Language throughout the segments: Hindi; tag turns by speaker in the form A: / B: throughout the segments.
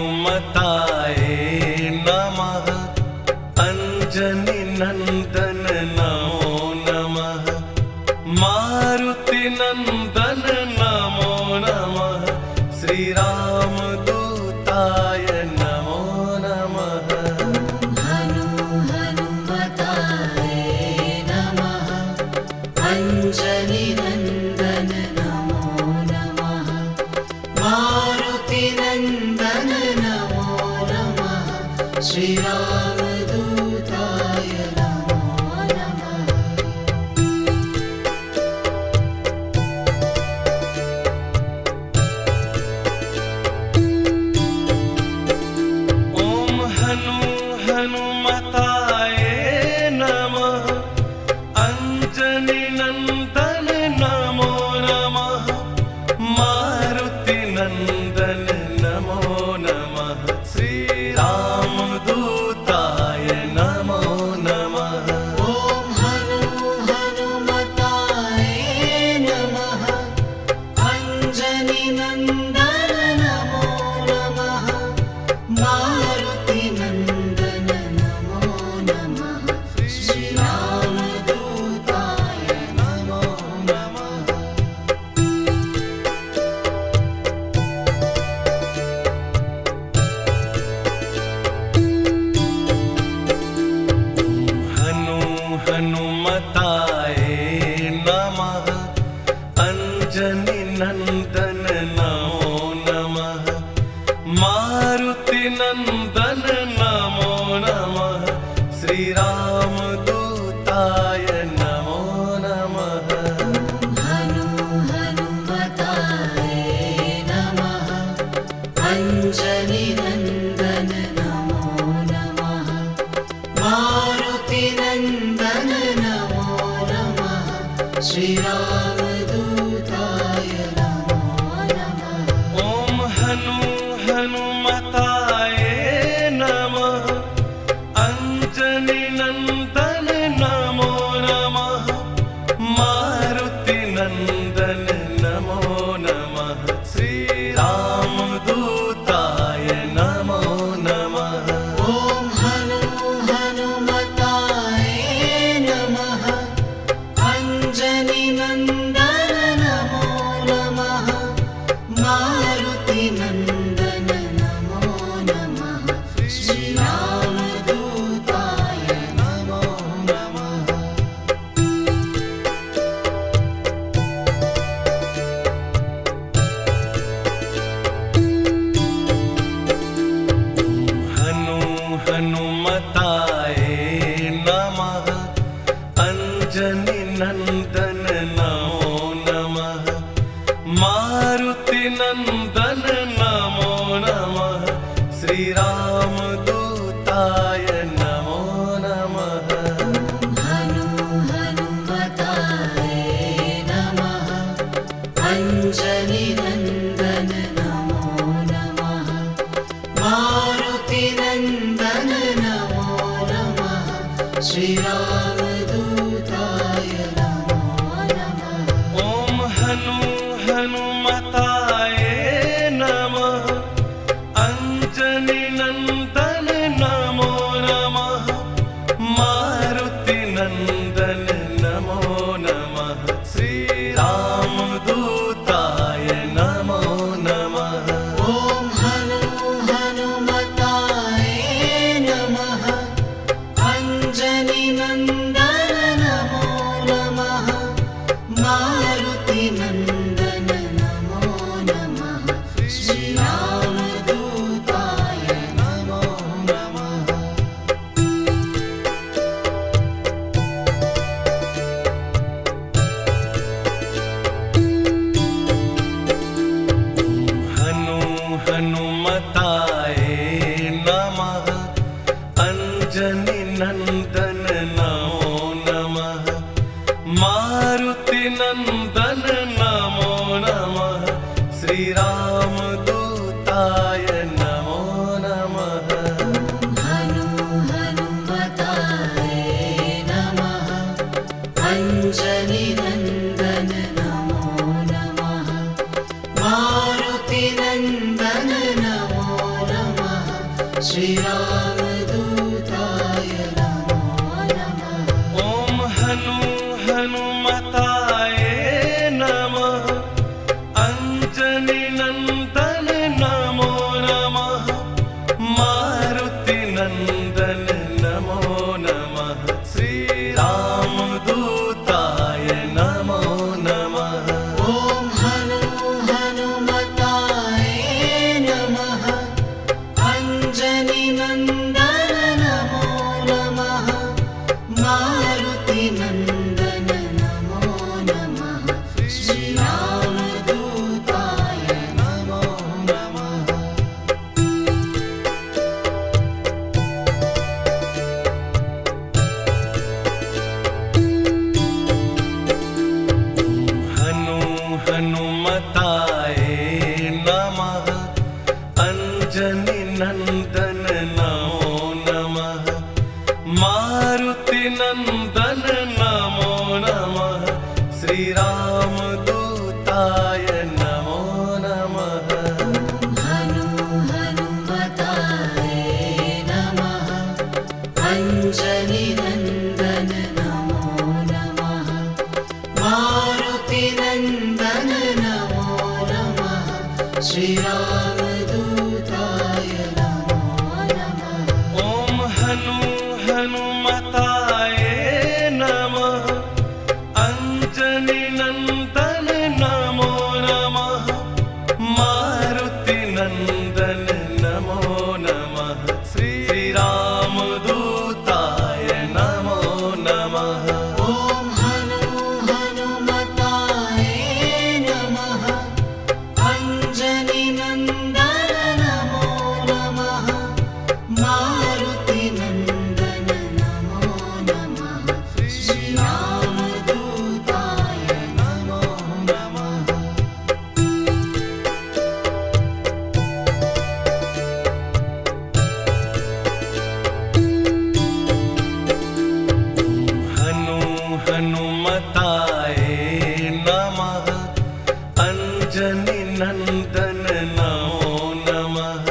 A: हनुमताय नमः। अंजनी नंदन नमो नमः। मारुति नंदन नमो नमः। श्री राम दूताय नमो नमः।
B: हनुमताय नमः। अंजनी नंदन नमो नमः। मारुति नंदन नमो नमः। श्री राम दूताय नमो नमः।
A: ओम हनुमताय नमः। अंजनी नंदन नमो नमः। मारुति नंदन नमो नमः। श्री राम दूताय नमो नमः।
B: ओम हनुमताय नमः। अंजनी नंदन नमो नमः। मारुति नंदन नमो नमः। श्री राम दूताय नमो नमः।
A: हनुमताय नमः। अंजनी नंदन नमो नमः। मारुति नंदन नमो नमः। श्री राम दूताय नमो नमः।
B: हनुमताय नमः। अंजनी नंदन नमो नमः। मारुति नंदन नमो नमः। श्री राम दूताय नमो नमः।
A: ओम हनुमताय नमः। अंजनी नंदन नमो नमः। मारुति नंदन नमो नमः। श्री राम दूताय नमो नमः।
B: ओम हनुमताय नमः। अंजनी नंदन नमो नमः। मारुति नंदन नमो नमः। श्री राम दूताय नमो नमः।
A: हनुमताय नमः। अंजनी नंदन नमो नमः। मारुति नंदन नमो नमः। श्री राम दूताय नमो नमः।
B: हनुमताय नमः। अंजनी नंदन नमो नमः। मारुति नंदन नमो नमः। श्री राम दूताय नमो नमः।
A: ओम हनुमताय नमः। अंजनी नंदन नमो नमः। मारुति नंदन नमो नमः। श्री राम दूताय नमो नमः।
B: ओम हनुमताय नमः। अंजनी नंदन नमो नमः। मारुति नंदन नमो नमः। श्री राम दूताय नमो नमः।
A: हनुमताय नमः। अंजनी नंदन नमो नमः। मारुति नंदन नमो नमः। श्री राम दूताय नमो नमः।
B: हनुमताय नमः। अंजनी नंदन नमो नमः। मारुति नंदन नमो नमः। श्रीरामदूताय नमो नमः।
A: ॐ हनुमताय नमः। अञ्जनीनन्दन नमो नमः। मारुतिनन्दन नमो नमः। श्रीरामदूताय नमो नमः।
B: ॐ हनुमताय नमः। अञ्जनीनन्दन नमो नमः। मारुतिनन्दन नमो नमः। श्रीरामदूताय नमो नमः।
A: हनुमताय नमः। अञ्जनीनन्दन नमो नमः। मारुतिनन्दन नमो नमः। श्रीरामदूताय नमो नमः।
B: हनुमताय नमः। अञ्जनीनन्दन नमो नमः। मारुतिनन्दन नमो नमः। श्रीरामदूताय नमो नमः।
A: ॐ हनुमताय नमः। अञ्जनीनन्दन नमो नमः। मारुतिनन्दन नमो नमः। श्रीरामदूताय नमो नमः।
B: ॐ हनुमताय नमः। अञ्जनीनन्दन नमो नमः। मारुतिनन्दन नमो नमः। श्रीरामदूताय नमो नमः।
A: हनुमताय नमः। अञ्जनीनन्दन नमो नमः।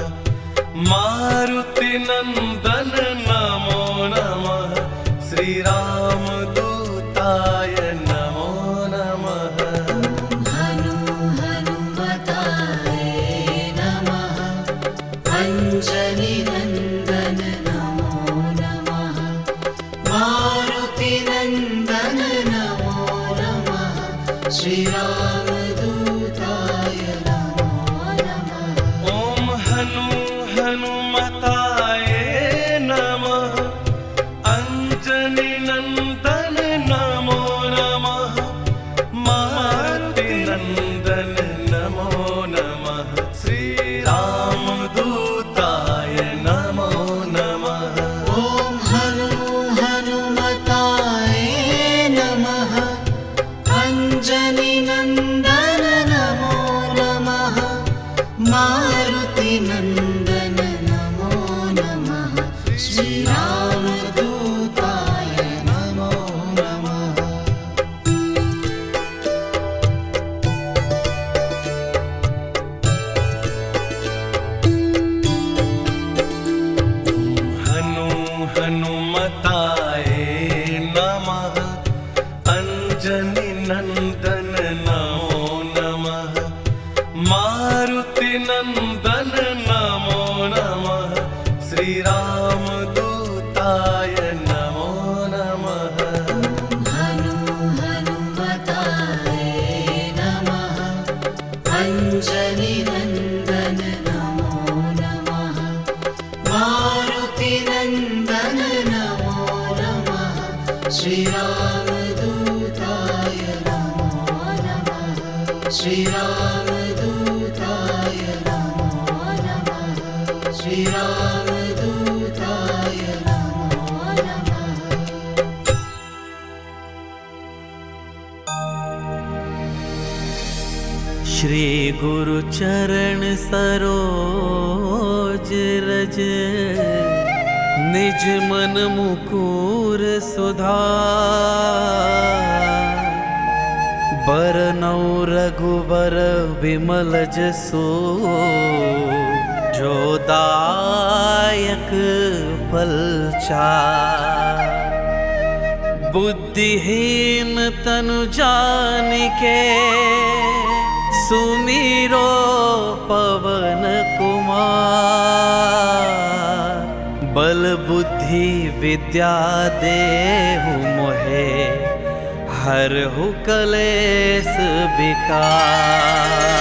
A: मारुतिनन्दन नमो नमः। श्रीरामदूताय नमो नमः।
B: हनुमताय नमः। अञ्जनीनन्दन नमो नमः। मारुतिनन्दन नमो नमः। श्रीरामदूताय नमो नमः।
A: ॐ हनुमताय नमः। अञ्जनीनन्दन नमो नमः। मारुतिनन्दन नमो नमः। श्रीरामदूताय नमो नमः।
B: ॐ हनुमताय नमः। अञ्जनीनन्दन नमो नमः। मारुतिनन्दन नमो नमः। श्रीरामदूताय नमो नमः।
A: हनुमताय नमः। अञ्जनीनन्दन नमो नमः। मारुतिनन्दन नमो नमः। श्रीरामदूताय नमो नमः।
B: हनुमताय नमः। अञ्जनीनन्दन नमो नमः। मारुतिनन्दन नमो नमः। श्रीरामदूताय नमो नमः। श्रीरामदूताय नमो नमः। श्रीरामदूताय नमो नमः।
C: श्री गुरु चरण सरोज रज। निज मन मुकुर सुधार। बरनौ रघुबर विमल जसो। जो दायक फलचार। बुद्धिहीन तनु जान के सुमिरो पवन कुमार। बल बुद्धि विद्या देहु मोहे हरहु कलेस विकार।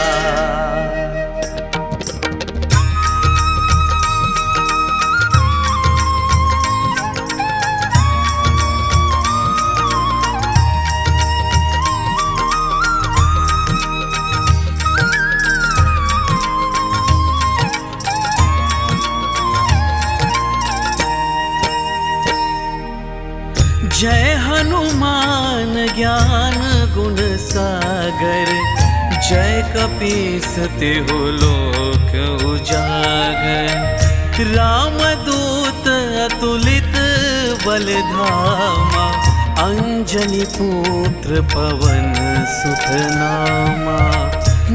C: जय हनुमान ज्ञान गुण सागर। जय कपीस तिहु लोक उजागर। रामदूत अतुलित बल धामा। अंजनी पुत्र पवन सुत नामा।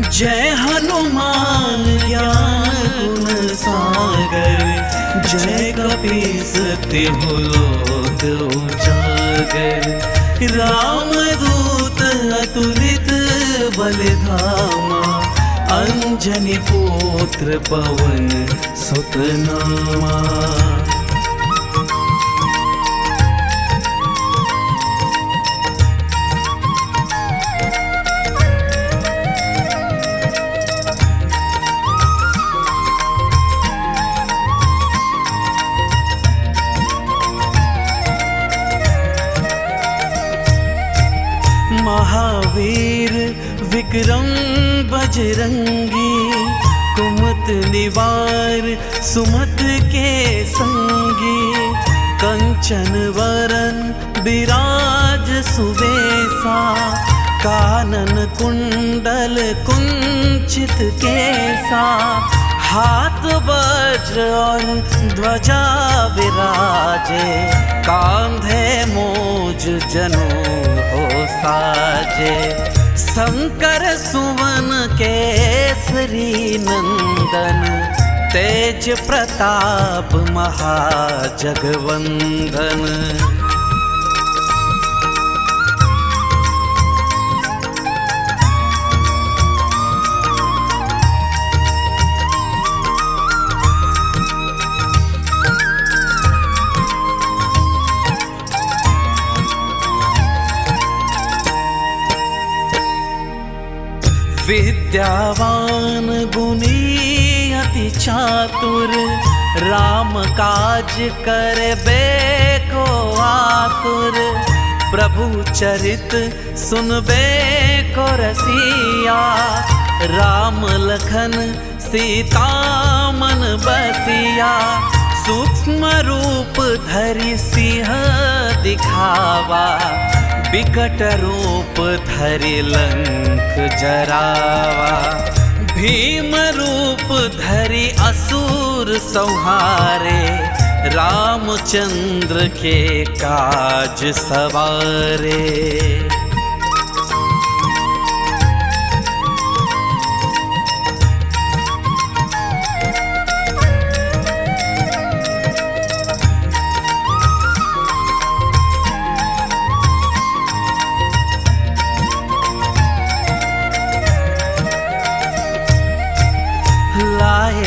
C: जय हनुमान ज्ञान गुण सागर। जय कपीस तिहु लोक उजागर। रामदूत अतुलित बल धामा। अंजनी पुत्र पवन सुत नामा। महावीर विक्रम बजरंगी। कुमत निवार सुमत के संगी। कंचन वरन विराज सुवेशा। कानन कुंडल कुंचित केसा। हाथ वज्र और ध्वजा विराजे। कांधे मोज जनु हो साजे। शंकर सुवन केसरी नंदन। तेज प्रताप महाजगवंदन। विद्यावान गुणी अति चातुर। राम काज करबे को आतुर। प्रभु चरित सुनबे को रसिया। राम लखन सीता मन बसिया। सूक्ष्म रूप धरि सिंह दिखावा। विकट रूप धरि लंक जरावा। भीम रूप धरि असुर संहारे। रामचंद्र के काज सवारे।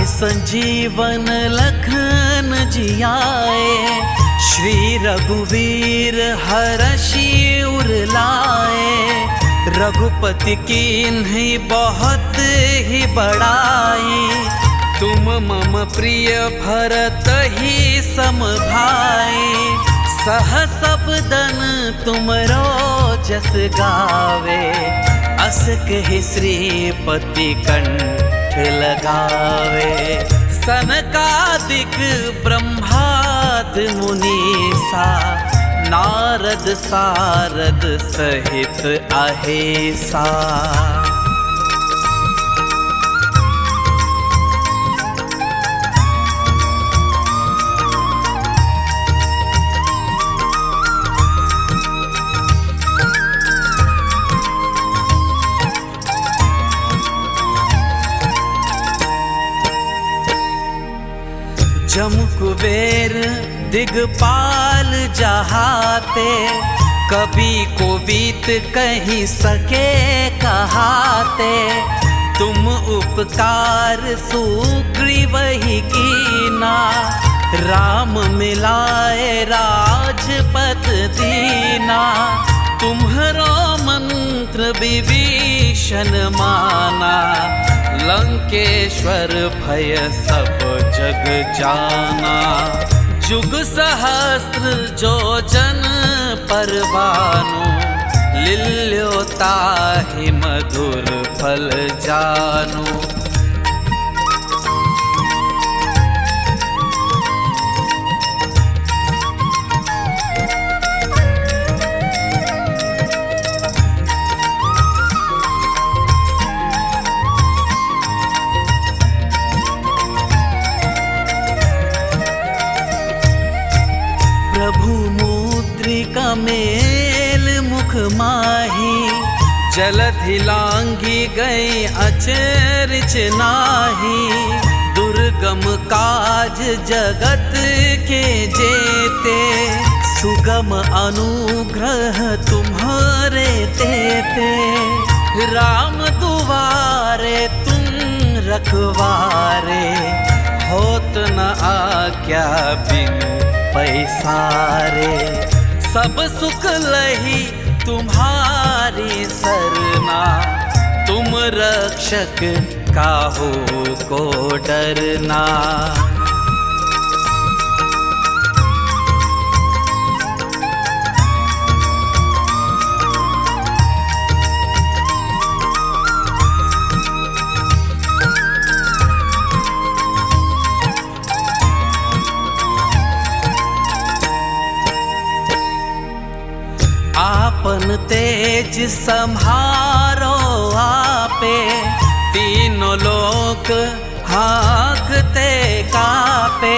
C: संजीवन लखन जियाए। श्री रघुवीर हरषि उर लाए। रघुपति कीन्ही बहुत ही बड़ाई। तुम मम प्रिय भरत ही सम भाई। सहस बदन तुमरो जस गावे। अस कहि श्रीपति कंठ लगावे। सनकादिक ब्रह्मादि मुनीसा। नारद सारद सहित अहेसा। जम कुबेर दिगपाल जहाते, कभी को बीत कहीं सके कहाते। तुम उपकार सुग्रीव ही कीना, राम मिलाए राजपथ दीना। तुम्हरो मंत्र विभीषण माना, लंकेश्वर भय सब जग जाना। जुग सहस्त्र जो जन पर भानु, लील्योता ही मधुर फल जानु। प्रभु मुद्रिका मेल मुख माही, जलधि लांघी गई अचरज नाही। दुर्गम काज जगत के जेते, सुगम अनुग्रह तुम्हारे तेते। राम दुआरे तुम रखवारे, होत न आज्ञा बिनु पैसारे। सब सुख लही तुम्हारी सरना, तुम रक्षक काहू को डरना। आपन तेज सम्हारो आपे, तीनों लोक हाँकते कापे।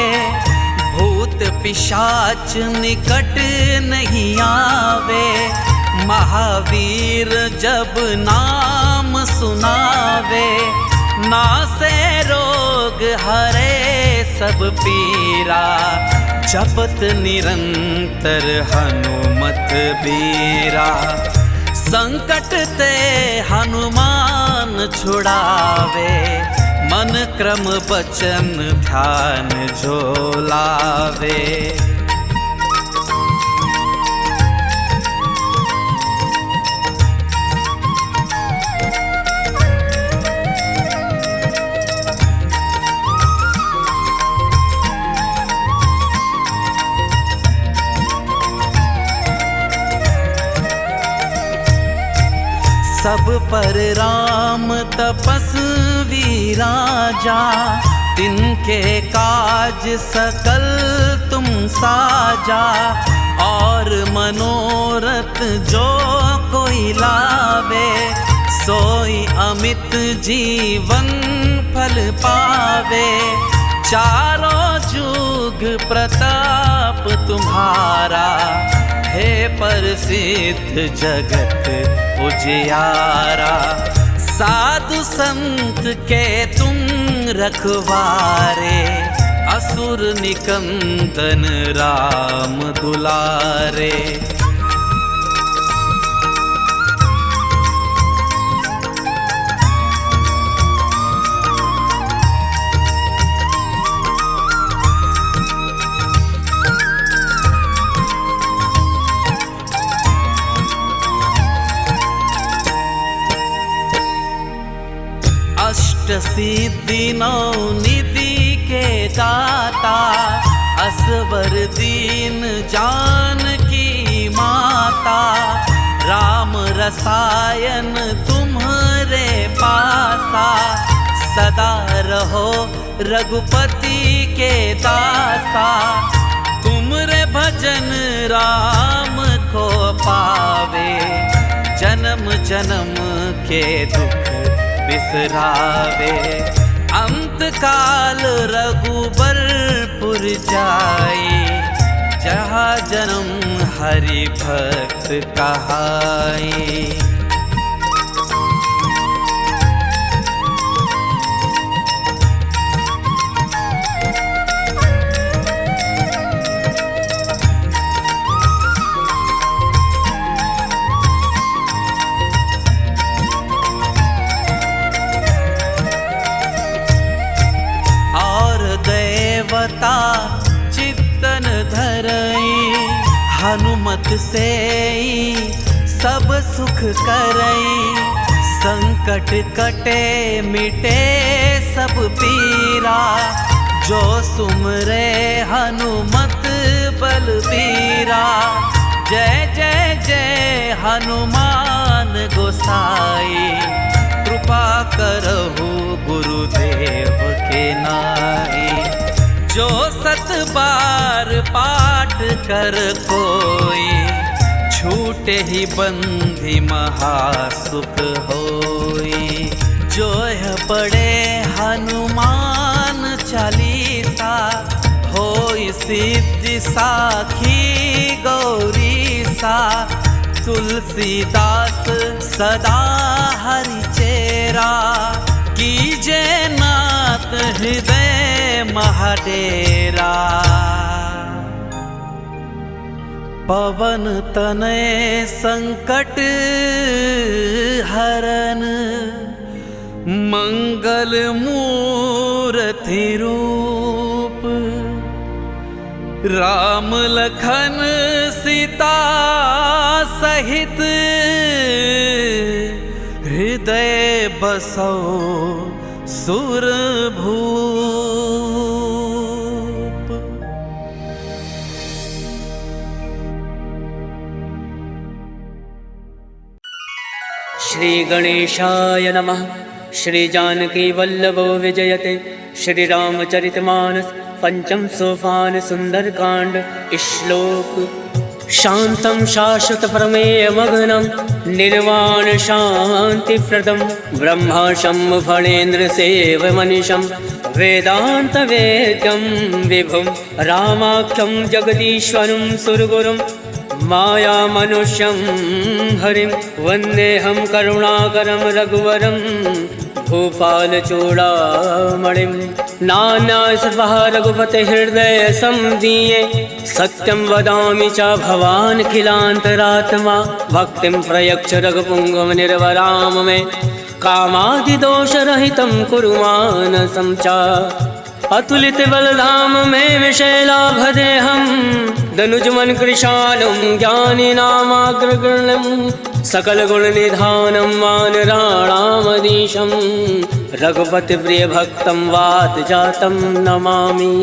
C: भूत पिशाच निकट नहीं आवे, महावीर जब नाम सुनावे। नासे रोग हरे सब पीरा, जपत निरंतर हनुमत बीरा। संकट ते हनुमान छुड़ावे, मन क्रम बचन ध्यान जो लावे। सब पर राम तपस्वी राजा, तिनके काज सकल तुम साजा। और मनोरथ जो कोई लावे, सोई अमित जीवन फल पावे। चारों जुग प्रताप तुम्हारा, हे प्रसिद्ध जगत उजियारा। साधु संत के तुम रखवारे, असुर निकंदन राम दुलारे। अष्ट सिद्धि नौ निधि के दाता, असवर दीन जानकी माता। राम रसायन तुम्हारे पासा, सदा रहो रघुपति के दासा। तुमरे भजन राम को पावे, जन्म जन्म के दुख बिसरावे। अंत काल रघुबरपुर जाई, जहाँ जन्म हरि भक्त कहाई। सीता चित्तन धरई, हनुमत से सब सुख करई। संकट कटे मिटे सब पीरा, जो सुमरे हनुमत बलबीरा। जय जय जय हनुमान गोसाई, कृपा करहु गुरुदेव के नाई। जो 7 बार पाठ कर कोई, छूटे ही बंधी महासुख होई। जो यह पढ़े हनुमान चालीसा, होई सिद्धि साखी गौरी सा। तुलसीदास सदा हरि चेरा, कीजे नाथ हृदय महाडेरा। पवन तनय संकट हरन, मंगल मूर्ति रूप। राम लखन सीता सहित, हृदय बसो सुरभूप।
D: श्री गणेशाय नमः। श्री जानकी वल्लभो विजयते। श्री रामचरितमानस पंचम सोपान सुंदरकांड। श्लोक। शांतं शाश्वत प्रमेय मग्नं, निर्वाण शांति प्रदम। ब्रह्माशं फणेन्द्र सेव मनीषं, वेदांत वेद्यं विभुं। रामाख्यं जगदीश्वरं सुरगुरुं, माया मनुष्यं हरिं। वन्देऽहं करुणाकरं रघुवरं, भूपाल चूड़ामणिं। नानासर्वः रघुपते हृदय संदीये, सत्यं वदामि च भवान् खिलान्तरात्मा। भक्तिं प्रयच्छ रघुपुङ्गव निर्वराम मे, कामादिदोषरहितं कुरु मानसं च। अतुलित बलधाम में विशैलाभदेहं, दनुजमन कृशालं ज्ञानिनामाग्रगण्यं। सकल गुण निधानं वानराणामधीशं, रघुपति प्रिय भक्तं वात जातं नमामि।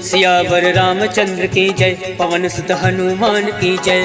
D: सियावर रामचंद्र की जय, पवन सुत हनुमान की जय।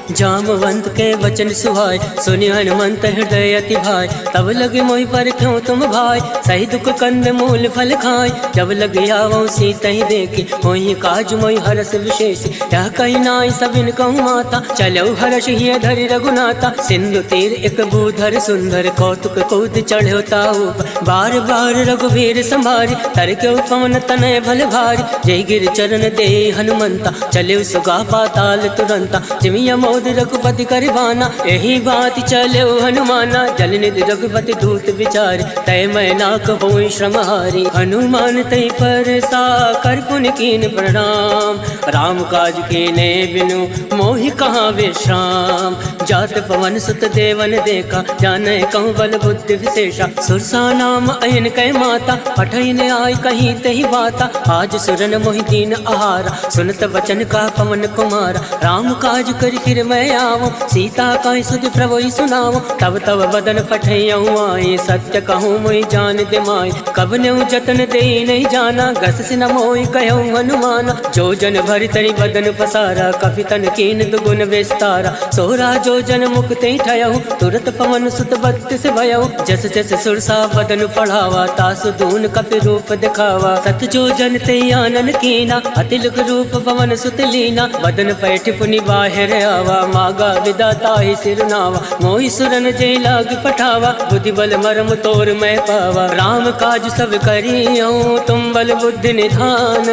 D: जामवंत के वचन सुहाय, सुनि हनुमंत हृदय अति भाई। तब लगे मोहि पर क्यों तुम भाई, सही दुख कंद मूल फल खाय। जब लगे आवो सीता ही देखी, मोहि काज मोहि हरस विशेष। यह कही नाई सबिन कहूँ माता, चलो हर्ष ही धरि रघुनाथा। सिंधु तीर एक भूधर सुंदर, कौतुक कूद चढ़ो ताऊ। बार बार रघुवीर संभारी, तर क्यों पवन तनय भल भारी। जय गिर चरण दे हनुमंता, चले सुगा पाताल तुरंता। जिमिया मोद रघुपति करवाना, यही बात चले हनुमाना। जल निधि रघुपति दूत विचार, तय मैं नाक होई श्रमहारी। हनुमान तय पर सा कर पुन कीन प्रणाम। राम काज कीने बिनु मोहि कहाँ विश्राम। जात पवन सुत देवन देखा, जाने कहूँ बल बुद्धि विशेषा। सुरसा नाम अयन कै माता, पठन आय कहीं तही बाता। आज सुरन मोहि दीन आहारा, सुनत वचन का पवन कुमारा। राम काज कर फिर मैं आवो, सीता का सुध प्रभु सुनाओ। तब तब बदन पठयऊँ आए, सत्य कहूँ मोहि जान दे माय। कब न्यू जतन दे नहीं जाना, घस से न मोहि कहूँ हनुमाना। जो जन भरि तरि बदन पसारा, कपि तन कीन दुगुन विस्तारा। सोरा जो जन मुक्ति ठयऊ, तुरत पवन सुत बत्तिस भयऊ। जस जस सुरसा बदन पढ़ावा, तासु दून कपि रूप दिखावा। सत जो जन ते आनन कीना, अतिलुक रूप पवन सुत लीना। बदन पैठ पुनि बाहिर आवा, मागा विदाता ही सिरनावा। मोहि सुरन जय लाग पठावा, बुद्धि बल मरम तोर मैं पावा। राम काज सब करियो, तुम बल बुद्धि निधान।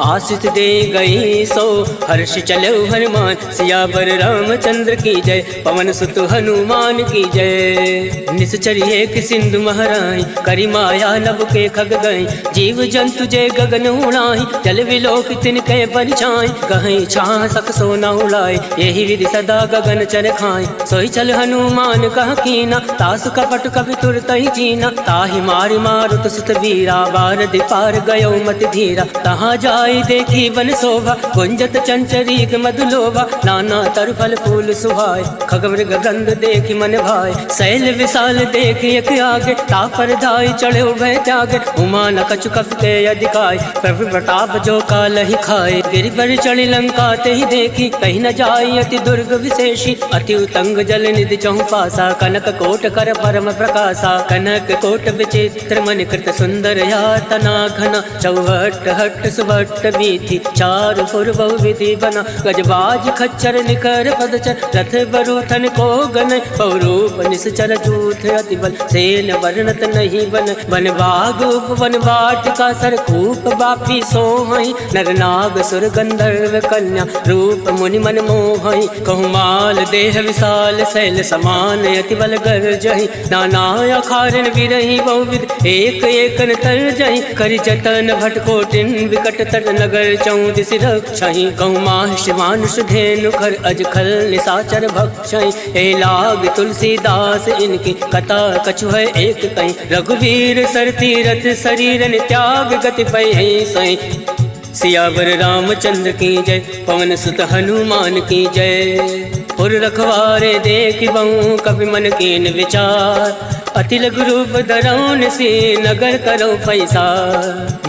D: आशीष दे गई सो हर्ष चलो हनुमान। सियावर रामचंद्र की जय, पवन सुत हनुमान की जय। निश्चर्य एक सिंधु महराई, करी माया नभ के खग गए जीव जंतु जे गगन उड़ाई जल विलोक तिनके परिछाई कहीं छा सक सो न उड़ाए यही विधि सदा गगन चर खाए सोई चल हनुमान कह कीना तासु कपट कवि तुरत ही जीना ताहि मारि मारुत सुत वीरा बारदि पार गयो मति धीरा तहाँ जाई देखी वन शोभा गुंजत चंचरीक मधुलोभा नाना तर फल फूल सुहाय खग मृग गंध देखी मन भाई शैल विशाल देखी एक आगे तापर धाई चढ़े भय त्यागे उमा न कछु कपते अधिकाय प्रभु प्रताप जो काल ही खाए गिरि पर चढ़ी लंका ते ही देखी कहीं न जाई अति दुर्ग विशेषी अति उतंग जल निधि चहु पासा कनक कोट कर परम प्रकाशा कनक कोट विचित्र मन कृत सुंदर यातना घना चौहट हट सुभट बीथी चारु पुर बहु विधि बना गजबाज खच्चर निकर पदचर रथ बरूथन को गन पौरूप निश्चर जूथ अति बल सेन वर्णत नहीं बन वन बाग उपवन वाटिका सरकूप बापी सोहई नर नाग सुर गंधर्व कन्या रूप मुनि मन मोहई कहुमाल देह विशाल शैल समान अति बल गर जहि नाना अखारन विरही बहुविध एक एकन तर जहि करि जतन भटकोटिन विकट तर नगर चौदिस रक्षहि कहुमाश मानुष धेनु खर अजखल निशाचर भक्षहि ए लाग तुलसीदास इनकी कथा कछु है एक कहीं रघुवीर सर तीरथ शरीरन त्याग गति पै सई सियावर रामचंद्र की जय पवन सुत हनुमान की जय पुर रखवारे देख बहु कवि मन कीन विचार अति लघु रूप धरौन से नगर करो पैसा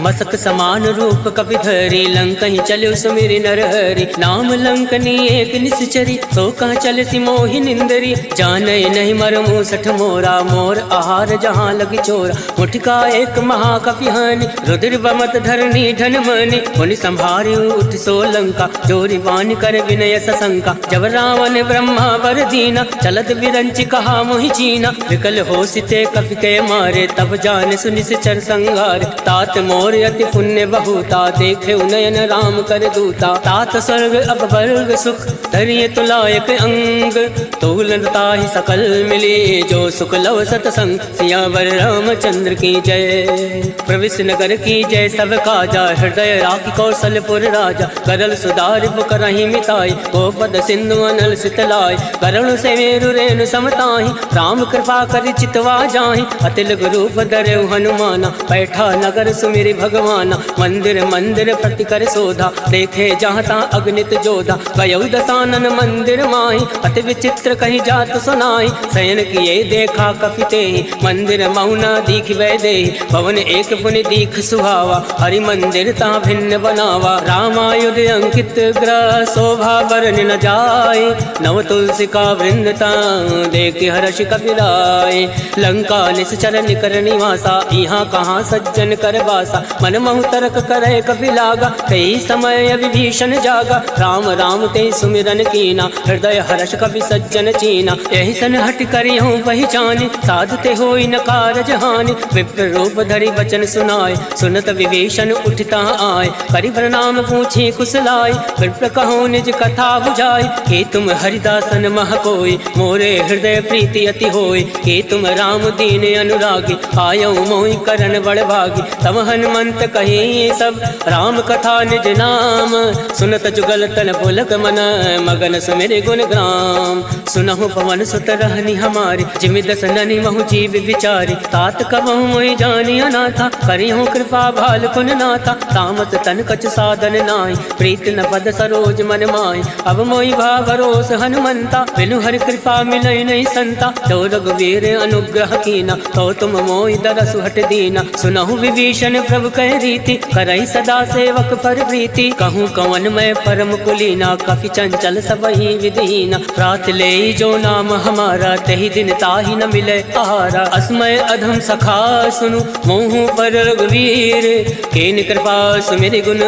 D: मसक समान रूप कपि धरी लंक ही चलो सुमिरि नरहरि नाम लंकनी एक निश्चरी सो कह चल सी मोहि निंदरी जाने नहीं मर मूसठ मोरा मोर आहार जहाँ लगी चोरा मुठका एक महाकपि हानि रुद्र बमत धरनी धन मनि मुनि संभारी उठ सो लंका जोरी वान कर विनय सशंका जब रावण ब्रह्मा वर दीना चलत विरंच कहा मोहि चीना विकल हो सिते कपि के मारे तब जान सुनिश्चर संगार तात मोर अति पुण्य बहुता देखे उनयन राम कर दूता तात स्वर्ग अब वर्ग सुख धरिय तुलायक अंग तूलता ही सकल मिली जो सुख लव सतसंग सियावर रामचंद्र की जय प्रविश नगर की जय सब काजा हृदय राखी कौशलपुर राजा करल सुधारि पुकरहि मिताई गोपद सिंधु अनल सितलाई करुण से मेरु रेणु समताहि राम कृपा करि चितवा जाहि अतिल रूप धरे हनुमाना बैठा नगर सुमिरि भगवाना मंदिर मंदिर प्रति कर शोधा देखे जहाँ ता अग्नित जोधा गयो दसानन मंदिर माही अति विचित्र कहीं जात सुनाई शयन किए देखा कपिते मंदिर मौना दीख वै दे पवन एक पुनि दीख सुहावा हरि मंदिर ता भिन्न बनावा रामायुध अंकित ग्रह शोभा वर्ण न जाए नव तुलसी का वृंदता देख हर्ष कपिलाए लंका निश्चर निकर निवासा यहाँ कहाँ सज्जन कर वासा मन महु तर्क करे कपिलागा कई समय विभीषण जागा राम राम ते सुमिरन कीना हृदय हर्ष कपि सज्जन चीना यही सन हट करी हूँ पहचानी साधते होई न कारज हानि विप्र रूप धरि वचन सुनाए सुनत विभीषण उठता आए करि प्रणाम पूछी कुशलाय विप्र कहो निज कथा बुझाई कि तुम हरिदासन मह कोई मोरे हृदय प्रीति अति होय कि तुम राम दीन अनुरागी आयो मोहि करण बड़ भागी तम हनुमंत कही सब राम कथा निज नाम सुनत जुगल तन पुलक मन मगन सुमिरि गुण ग्राम सुनहु पवन सुत रहनी हमारी जिमि दस ननि महु जीव विचारी तात कबहु मोहि जानी अनाथा करिहु कृपा भाल कुन नाथा तामस तन कछ साधन नाहि प्रीत न पद सरोज मन माहि अब मोहि भा भरोस हनुमंता बिनु हरि कृपा मिलई नहीं संता तो रघुवीर अनुग्रह कीना तो तुम मोहि दरसु हट दीना सुनहु विभीषण प्रभु कह रीति करई सदा सेवक पर प्रीति कहूँ कवन मैं परम कुलीना कपि चंचल सबहि विधीना प्रात ले जो नाम हमारा तही दिन ताहि न मिले आहारा अस्मय अधम सखा सुनु मोहु पर रघुवीर केन कृपा सुमिरि गुण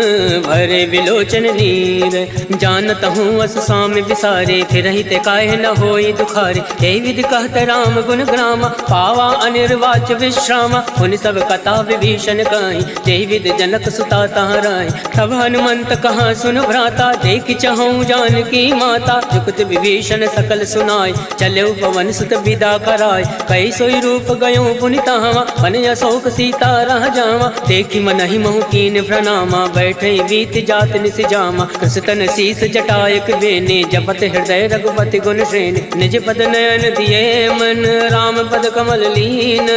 D: भरे विलोचन नीर जानत हूँ अस स्वामी विसारे फिर ते काहे न होई दुखारे हे विधि कहत राम गुण ग्राम पावा अनिर्वाच विश्राम उन सब कथा विभीषण कहीं जय विद जनक सुता तहाँ राय। तब हनुमंत कहाँ सुन भ्राता, देख चहु जानकी माता। जुगत विभीषण सकल सुनाय, चले पवन सुत विदा कराय। कई सोई रूप गयो पुनि तहाँ, मन अशोक सीता रह जावा। देखी मन ही महु कीन प्रणामा, बैठे बीत जात निस जामा। कृष्ण शीस जटायक बेने, जपत हृदय रघुपति गुण श्रेणी। निज पद नयन दिए मन, राम पद कमल लीन।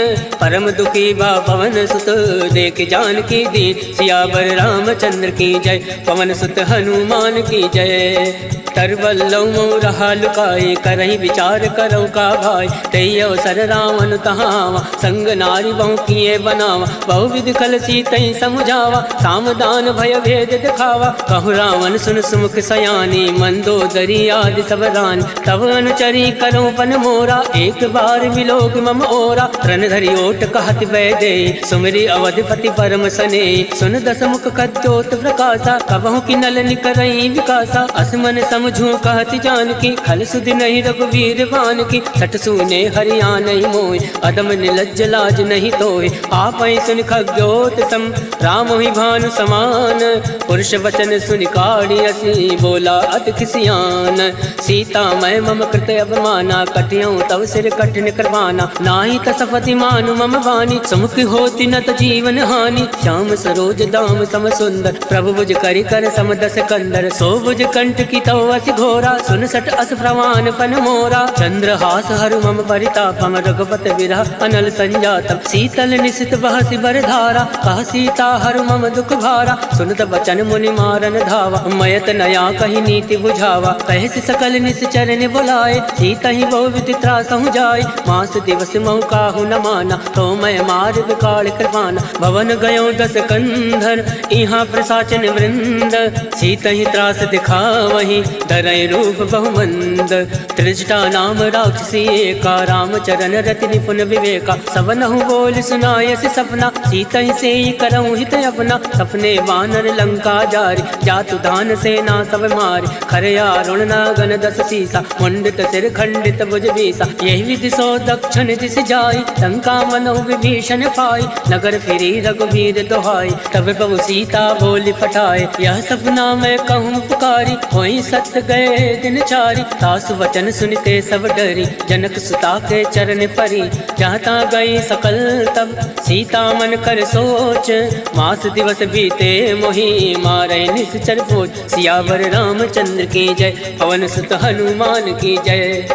D: परम दुखी बा पवन सुत, देख जानकी दीन। सियावर रामचंद्र की जय, पवन सुत हनुमान की जय। तरवल्लौ मऊ रहा लुकाए, करहि विचार करौ का भाई। तई अवसर रावण तहावा, संग नारी बहु किए बनावा। बहु विधि खल सीतई समुझावा, सामदान भय भेद दिखावा। कहु रावण सुन सुमुख सयानी, मंदोदरी आदि सब रानी। तब अनुचरी करो पन मोरा, एक बार विलोक मम ओरा। रण धरि ओट कहत वैदे, सुमिरि अवधिपति परम सने। सुन दस मुख कद्योत प्रकाशा, कबहु की नल निकरई विकासा। असमन समझू कहति जानकी, खल सुधि नहीं रघुवीर बान की। सट सुने हरिया नहीं मोय, अदम निलज्ज लाज नहीं तोय। आप ही सुन खग्योत सम, राम ही भानु समान। पुरुष वचन सुनि काढ़ी असी, बोला अति किसियान। सीता मैं मम कृत अवमाना, कटियौ तव सिर कठिन करवाना। नाही तसपति मानु मम वाणी, समुख होति न त जीवन हानि। श्याम सरोज दाम सम सुंदर, प्रभु भुज करि कर सम दस कंदर। सो भुज कंठ की तव अति घोरा, सुन सट अस प्रवान पन मोरा। चंद्रहास हरु मम परितापम, रघुपत विरह अनल संजातम। शीतल निशित बहसि बर धारा, कह सीता हरु मम दुख भारा। सुनत बचन मुनि मारन धावा, मयत नया कही नीति बुझावा। कहसि सकल निश्चर ने बुलाए, सीता ही बहु विधि त्रासहु जाय। मास दिवस महु काहु न माना, तो मैं मार विकाल कृपाना। भवन गयो दस कंधर, इहाँ प्रसाचन वृंद। सीता ही त्रास दिखावही, धरय रूप बहुमंद। त्रिजटा नाम राक्षसी एका, रामचरण रति निपुण विवेका। सबनहु बोल सुनायसि सपना, सीता ही से करऊँ हित अपना। सपने वानर लंका जारी, जातु दान सेना सब मारी। खरया रुण नागन दस सीसा, मुंडित सिर खंडित भुज बीसा। यही विधि सो दक्षिण दिस जाई, लंका मनहु विभीषण पाई। नगर फिरी रघुवीर दोहाई, तब बहु सीता बोली पठाए। यह सपना मैं कहूँ पुकारी, होई सत्य गए दिन चारी। तासु वचन सुनते सब डरी, जनक सुता के चरण परी। जहाँ ता गई सकल तब, सीता मन कर सोच। मास दिवस बीते मोही, मारे निश्चर पोच। सियावर रामचंद्र की जय, पवन सुत हनुमान की जय।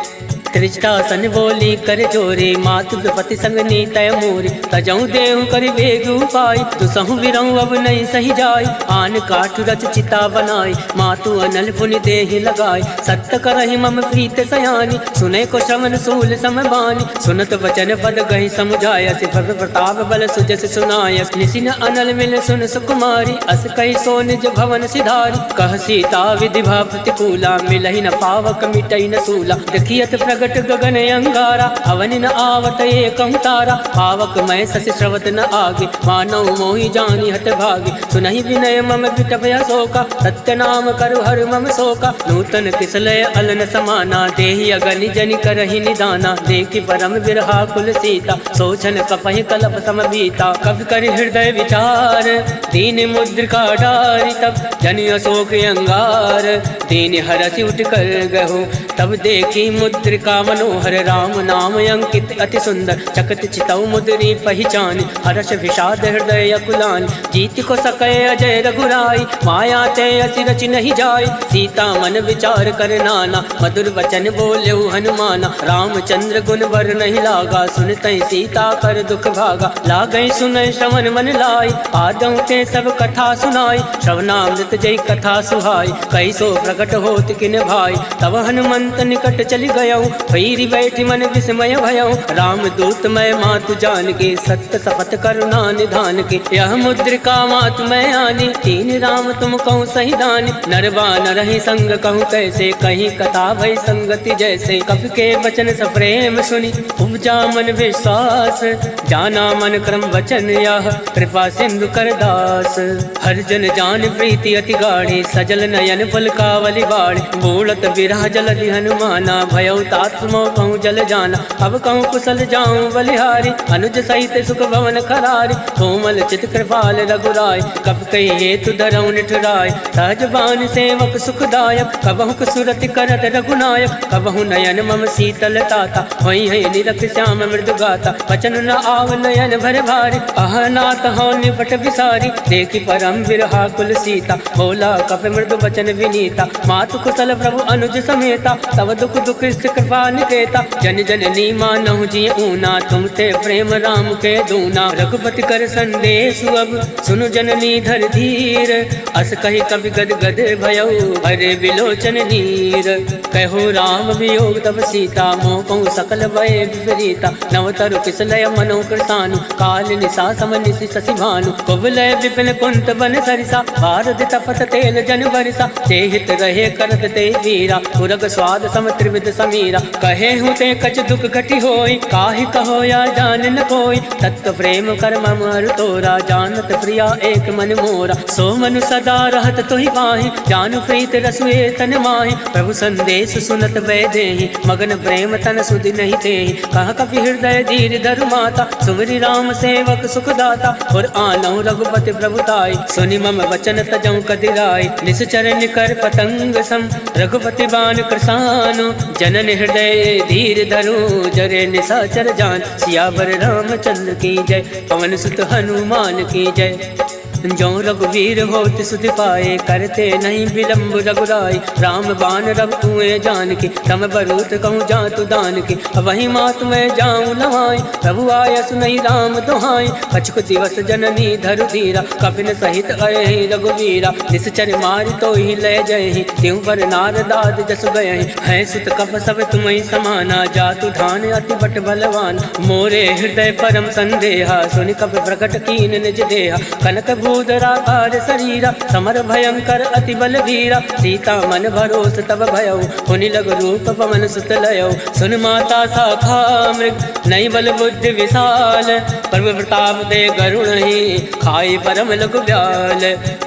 D: त्रिजटासन बोली कर जोरे, मातु विपति संग नीतय मोरे। तजऊ देहु कर बेग उपाय, दुसहु विरहु अब नहीं सही जाय। आन काठ रच चिता बनाय, मातु अनल पुनि देहि लगाय। सत्य करहि मम प्रीत सयानी, सुने को श्रवण सूल समबानी। सुनत वचन पद गहि समुझाय, सिफर प्रताप बल सुजस सुनाय। निसिन अनल मिल सुन सुकुमारी, अस कहि सो निज भवन सिधारी। कह सीता विधि भा प्रतिकूला, मिलहि न पावक मिटई न सूला। देखियत प्रगट गगन अंगारा, अवन न आवत एकं तारा। पावक मैं ससि श्रवत न आगे, मानव मोहि जानी हत भागे। सुनहि विनय मम विटभय शोका, सत्य नाम करु हर मम शोका। नूतन किसलय अलन समाना, देहि अगनि जनि करहि निदाना। देखि परम विरहा कुल सीता, सोचन कपहि कलप सम बीता। कवि कर हृदय विचार, दीन मुद्रिका डारि। तब जनि अशोक अंगार, दीन हरसि उठ कर गहु। तब देखी मुद्रिका मनोहर, राम नाम अंकित अति सुंदर। चकत चितौ मुद्री पहचान, हर्ष विषाद हृदय अकुलान। जीत को सकय अजय रघुराई, माया ते अति रचि नहीं जाय। सीता मन विचार कर नाना, मधुर वचन बोलेउ हनुमाना। रामचंद्र गुण वर नहीं लागा, सुनतई सीता कर दुख भागा। लागई सुनय श्रवण मन लाई, आदौ ते सब कथा सुनाई। श्रवणामृत जय कथा सुहाई, कैसो प्रकट होत किन भाई। तब हनुमंत निकट चली गयौ, भैरी बैठी मन विस्मय भयौ। राम दूत मैं मातु जान के, सत्य शपथ करुणा निधान के। यह मुद्रिका मातु मैं आनी, तीन राम तुम कहूँ सही दानी। नरवा नरहि संग कहूँ कैसे, कहीं कथा भई संगति जैसे। कवि के वचन सप्रेम सुनी, उपजा मन विश्वास। जाना मन क्रम वचन यह, कृपा सिंधु कर दास। हर जन जान प्रीति अति गाढ़ी, सजल नयन पलकावली बाढ़ी। बोलत विरह जल हनुमाना भयउ तात मोह कहूँ जल जाना अब कहूँ कुशल जाऊँ बलिहारी अनुज सहित सुख भवन खरारी कोमल चित कृपाल रघुराय कब कही हेतु धरऊ निठुराय सहज बान सेवक सुखदायक कबहु सुरति करत रघुनायक कबहु नयन मम शीतल ताता वही है निरख श्याम मृदु गाता वचन न आव नयन भर भारी अहनाथ हो निपट विसारी देखी परम बिरहा कुल सीता बोला कप मृदु वचन विनीता मातु कुशल प्रभु अनुज समेता तव दुख दुख कृपा निकेता जन जननी मानहु जी ऊना तुम ते प्रेम राम के दूना रघुपति कर संदेश अब सुनु जननी धर धीर अस कही कवि गद गद भयउ हरे विलोचन नीर कहो राम वियोग तब सीता मोह कहूँ सकल भय विपरीता नव तरु किसलय मनो कृतानु काल निशा समनिशि शशि भानु कुबलय विपिन कुंत बन सरिसा भारत तपत तेल जन बरिसा ते हित रहे करत ते वीरा पुरग स्वाद सम त्रिविध समीरा कहे हूँ ते कछ दुख घटी होई काहि कहो या जान न कोई तत्व प्रेम कर मम अरु तोरा जानत प्रिया एक मन मोरा सो मनु सदा रहत तोहि पाहि जानु प्रीत रसुए तन माहि प्रभु संदेश सुनत बै देहि मगन प्रेम तन सुधि नहीं तेहि कह कपि हृदय धीर धरु माता सुमरि राम सेवक सुखदाता और आनऊ रघुपति प्रभुताई सुनि मम वचन तजऊ कदिराई निश्चर निकर पतंग सम रघुपति बान कृसानु जनन हृदय धीर धरु जरे निशाचर जान सियावर रामचंद्र की जय पवन सुत हनुमान की जय जो रघुवीर होत सुधि पाए करते नहीं विलम्ब रघुराई राम बान रब कुएं जान की तम बरूत कहूँ जातु दान की वही मात में जाऊँ लवाई प्रभु आया सुनई राम दुहाई कछुक दिवस जननी धरु धीरा कपिन सहित अय रघुवीरा निश्चर मारि तो ही लय जय त्यों पर नारदाद जस गए है सुत कप सब तुम्हें समाना जातु धान अति बट बलवान मोरे हृदय परम संदेहा सुनि कप प्रकट कीन निज देहा कनक भूधराकार शरीरा समर भयंकर अति बल वीरा सीता मन भरोस तब भयउ हुनि लग रूप पवन सुत लयउ सुन माता शाखा मृग नई बल बुद्धि विशाल प्रभु प्रताप दे गरुण ही खाई परम लघु ब्याल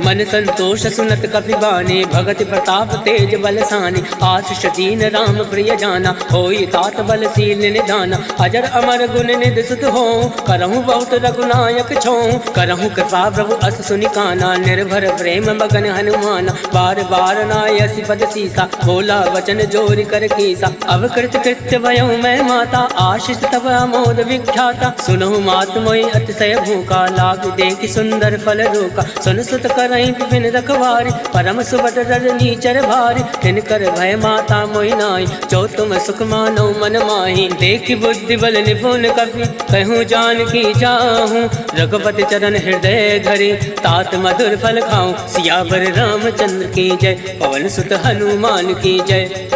D: मन संतोष सुनत कपि बानी भगति प्रताप तेज बलसानी आशीष दीन राम प्रिय जाना होई तात बलशील निधाना अजर अमर गुण निधि सुत हो करहु बहुत रघुनायक छो करहु कृपा प्रभु अस सुनि काना निर्भर प्रेम मगन हनुमाना बार बार नायसी पद सीसा बोला वचन जोरि कर कीसा अवकृत कृत्य भयउ मैं माता आशीष तब अमोद विख्याता सुनहु मात मोहि अतिशय भूखा लाग देखि सुंदर फल रोका सुन सुत करई विपिन रखवारी परम सुबद रजनी चर भारी तिनकर भय माता मोहि नाई जो तुम सुख मानो मन माही देखि बुद्धि बल निपुण कपि कहूँ जान की जाहूँ रघुपति चरण हृदय धरि तात मधुर फल खाऊं सियावर रामचंद्र की जय पवन सुत हनुमान की जय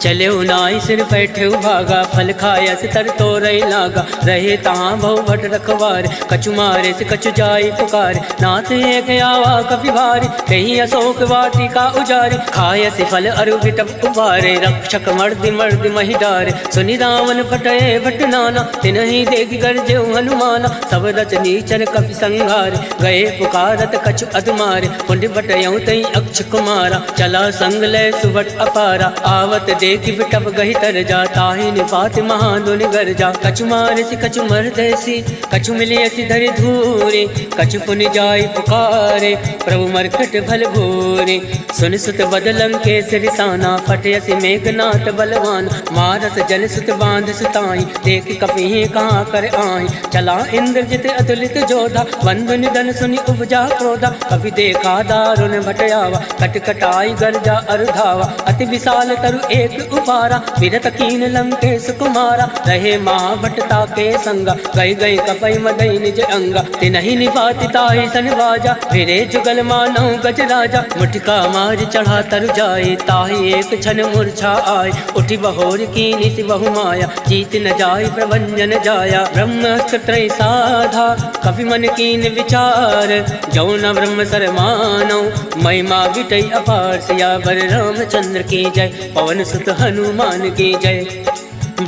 D: चले नाई सिर बैठे भागा फल खाया से तर तो रही लागा रहे तहाँ बहु भट रखवार कछु मारे से कछु जाई पुकार नाथ एक आवा कपि भारी कहीं अशोक वाटी का उजारी खाया से फल अरु विटप उबारे रक्षक मर्दि मर्दि मही डारे सुनि रावण फटए भट नाना तिनहि देख गर्जे हनुमाना सब रचनी चर कपि संहार गए पुकारत कछु अधुमारे कुंड बटयऊ तई अक्ष कुमारा चला संग लय सुबट अपारा आवत देखि बिटप गही तर जाता ही निपात महादुनि गर जा कछु मारे से कछु मरदेसी कछु मिले ऐसी धरि धूरे कछु पुनि जाई पुकारे प्रभु मरकट भल भूरे सुन सुत बदलं के सिरिसाना फटे ऐसी मेघनाथ बलवान मारस जल सुत बांध सुताई देख कपि कहाँ कर आई चला इंद्रजित अतुलित जोधा बंधु निधन सुनि उपजा क्रोधा कभी देखा दारुण भटयावा कटकटाई गर्जा अरुधावा अति विशाल तरु एक उपारा विरत कीन लंकेश कुमारा रहे महाभटता के संगा गई गई कपई मदई निज अंगा तिनहि निपाति ताहि सनवाजा फिरे जुगल मानौ गज राजा मुठिका मार चढ़ा तर जाए ताहि एक क्षण मूर्छा आए उठी बहोर कीनि सि बहु माया जीत न जाय प्रभंजन जाया ब्रह्मास्त्र त्रय साधा कपि मन कीन विचार जौ न ब्रह्म सर मानौ महिमा विटई अपार सियावर रामचंद्र की जय पवन सुत हनुमान की जय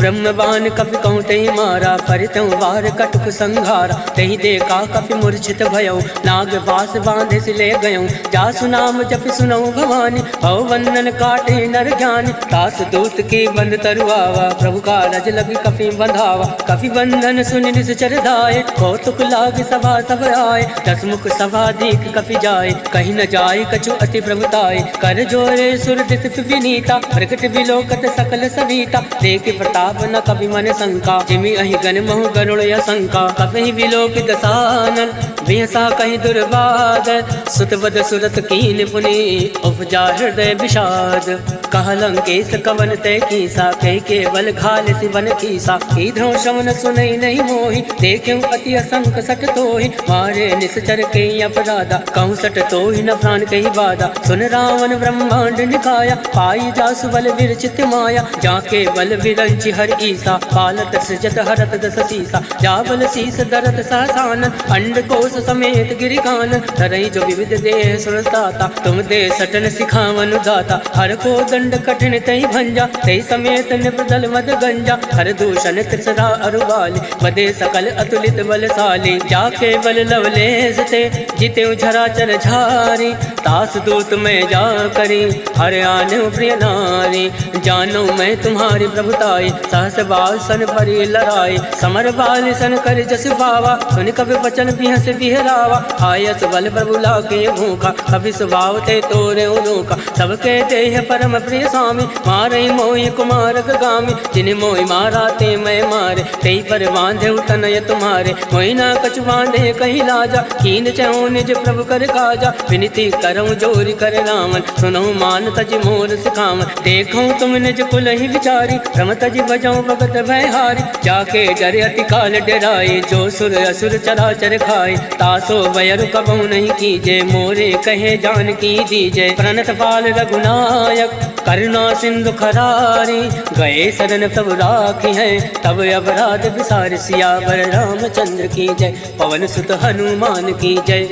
D: ब्रह्मबान कपि कहूँ तही मारा, परितौ वार कटुक संघारा। तही देखा कपि मूर्छित भयौ, नाग वास बांधे से ले गयौ। जासु नाम जपि सुनौ भवानी, भव बंधन काटे नर ज्ञानी। तास दूत की बंद तरुआवा, प्रभु का रज लगी कपि बंधावा। कपि बंधन सुनि निश्चर धाये, कौतुक लाग सभा सब आए। दस मुख सभा दीख कपि जाए, कहीं न जाए कछु अति प्रभुताए। कर जोरे सुर दिस विनीता, प्रकट विलोकत सकल सविता। देख प्रताप न कपि मन शंका, जिमि अहि गण महु गरुड़ असंका। कपि विलोकित सानन, बिहसा कहीं दुर्बाद। सुतवद सुरत कीन पुनि, उपजा हृदय विषाद। कह लंकेश कवन तय कीसा, कह केवल घाल सिवन कीसा। ईधो श्रवण सुनई नहीं मोहि, देख्यौ अति असंक सट तोहि। मारे निश्चर के अपराधा, कहूँ सट तोहि न प्राण कही बाधा। सुन रावण ब्रह्मांड निकाया, पाई जासु बल विरचित माया। जाके बल विरंचि हर ईसा, पालत सृजत हरत दस सीसा। जा बल शीस दरत सहसान, अंड कोश समेत गिरिकान। धरई जो विविध देह सुरताता, तुम दे सटन सिखावन दाता। हर को दंड कठिन तई भंजा, तई समेत निपदल मद गंजा। हर दूषण त्रिसरा अरुबाली, बदे सकल अतुलित बलशाली। जाके बल लवलेश ते, जिते झराचर झारी। तास दूत में जा करी, हर आने प्रिय नारी। जानो मैं तुम्हारी प्रभुताई, सहस बाल सन परी लड़ाई। समर बाल सन कर जस पावा, सुन कभी वचन बिहस बिहरावा। आयस बल प्रभु लाके भूखा, कभी स्वभाव ते तोरे उनोका। सबके देह परम प्रिय स्वामी, मारई मोहि कुमार गामी। जिन मोहि मारा ते मैं मारे, ते पर बांधे तनय तुम्हारे। मोहि ना कछु बांधे कहीं लाजा, कीन चहु निज प्रभु कर काजा। विनती करऊँ जोरी कर रावण, सुनऊ मान तज मोर सिखावन। देखूँ तुम निज कुल ही विचारी, रम तज बजाऊँ भगत भयहारी। जाके डर अति काल डराए, जो सुर असुर चराचर खाए। तासो वैर कबहु नहीं कीजे, मोरे कहे जान की दीजे। प्रणत पाल रघुनायक, करुणा सिंधु खरारी। गए शरण तब राखी है, तब अपराध विसार। सियावर रामचंद्र की जय, पवन सुत हनुमान की जय।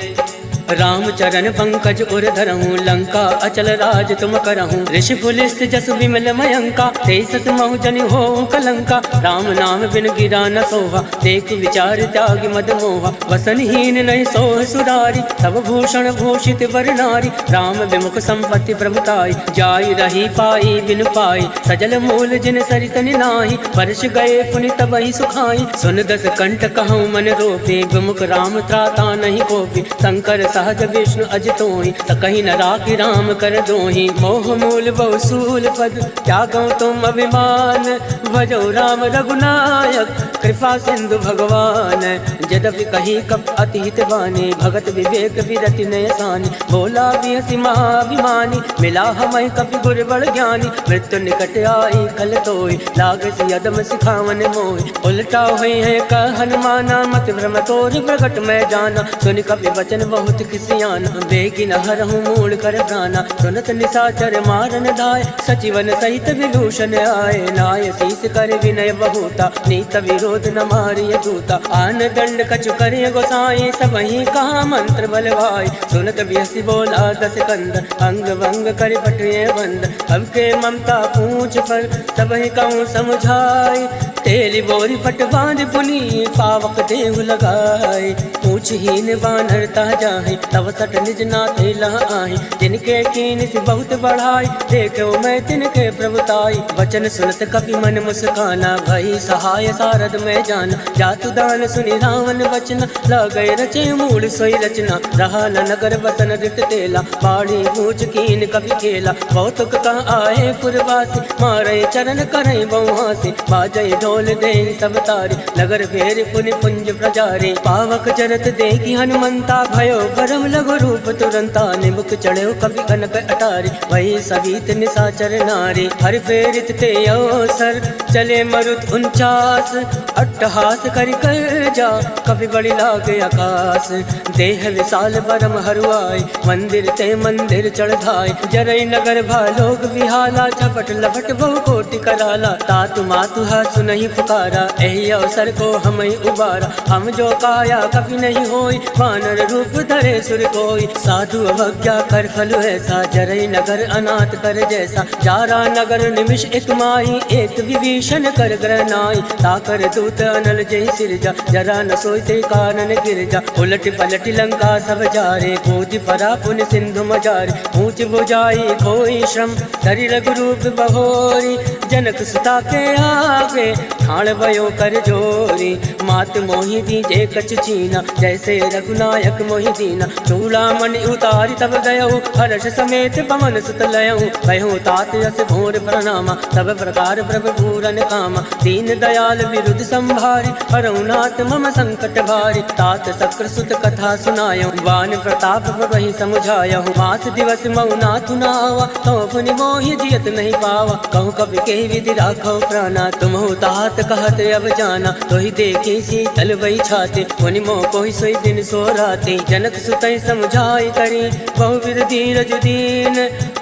D: राम चरण पंकज उर धरहूँ, लंका अचल राज तुम करहूँ। ऋषि पुलिस जसु विमल मयंका, तेसस महु जनि हो कलंका। राम नाम बिन गिरा न सोहा, देख विचार त्याग मद मोहा। वसनहीन नहीं सोह सुरारी, सब भूषण भूषित वर नारी। राम विमुख संपत्ति प्रभुताई, जाई रही पाई बिन पाई। सजल मूल जिन सरितनि नाही, वर्ष गए पुनि तबहि सुखाई। सुन दस कंठ कहूँ मन रोपी, विमुख राम त्राता नहीं कोपी। शंकर सहज विष्णु अजितोहि, सकहि न राखि राम कर दोहि। मोह मूल बहुसूल पद, त्यागौ तुम अभिमान। भजो राम रघुनायक, कृपा सिंधु भगवान। यद्यपि कही कप अति हित बानी, भगत विवेक विरति नय सानी। बोला बिहसि महाभिमानी, मिला हमै कपि गुर बड़ ज्ञानी। मृत्यु निकट आई खल तोहि, लागसि अदम सिखावन मोहि। उलटा हुई है कह हनुमाना, मत भ्रम तोरि प्रगट मैं जाना। सुनि कपि वचन बहुत किसियाना, बेगी न हरहूँ मूल कर प्राणा। सुनत निशाचर मारन दाय, सचिवन सहित विभूषण आए। नाय शीस कर विनय बहुता, नीत विरोध न मारिय दूता। आन दंड कछु करे गोसाई, सबहि कहा मंत्र बलवाई। सुनत बिहसि बोला दस कंद, अंग भंग कर पटिए बंद। अब के ममता पूछ पर, सबहि कहूँ समझाई। तेली बोरी पट बांध पुनि, पावक देहु लगाए। पूछहीन बानर ता जाहि, तब सट निज नाथे लह आहि। जिनके कीन से बहुत बढ़ाई, देखो मैं तिनके प्रभुताई। वचन सुनत कपि मन मुस्काना, भई सहाय सारद में जाना। जातु दान सुनि रावण वचना, लगय रचे मूल सोई रचना। रहा न नगर वतन रित तेला, बाड़ी पूछ कीन कपि खेला। कौतुक कह आए पुरवासी, मारे चरण करई बहुहासी। बाजय ढोल दे सब तारी, नगर फेर पुनि पुंज प्रजारी। पावक चरत देखी हनुमंता, भयो परम लघु रूप तुरंता। निमुख चढ़ो कवि कनक अटारी, वही सवित निशाचर नारी। हर फेरित ते अवसर, चले मरुत 49। अट्टहास करि कर जा, कवि बड़ी लागे आकाश। देह विशाल परम हरुआई, मंदिर ते मंदिर चढ़ धाय। जरई नगर भालोक विहाला, झपट लपट बहु कोटि कराला। तातु मातु हा सुनहि पुकारा, एहि अवसर अवसर को हम ही उबारा। हम जो काया कभी नहीं होई, वानर रूप धरे सुर कोई। साधु अवज्ञा कर फल ऐसा, जरई नगर अनाथ कर जैसा। जारा नगर निमिष एक माही, एक विभीषण कर ग्रह नाई। ताकर दूत अनल जय सिरजा, जरा न सोचते कानन गिरजा। उलट पलट लंका सब जारे, कूद परा पुन सिंधु मजारे। ऊंच बुझाई कोई श्रम, धरि रघुरूप बहोरी। जनक सुता के आगे, ठाण भयो कर जोरी। मात मोहि दीजे कछ चीना, जैसे रघुनायक मोहि दीना। चूड़ामणि उतारी तब गयऊ, हर्ष समेत पवन सुत लयऊ। कहो तात यस घोर प्रणामा, सब प्रकार प्रभु पूरन कामा। दीन दयाल विरुद्ध संभारी, हरउनाथ मम संकट भारी। तात शक्र सुत कथा सुनायो, वान प्रताप वही समुझायहु। मास दिवस मौना तुनावा, तो पुनि मोहि जियत नहीं पावा। कहूँ कवि के विधि राखो प्राणा, तुम हो तात कहत अब जाना। तो ही देखी शीतल वही छाते, पुनि मोह कोई सोई दिन सो राते। जनक सुतई समुझाई करी, बहुविध धीरज दीन।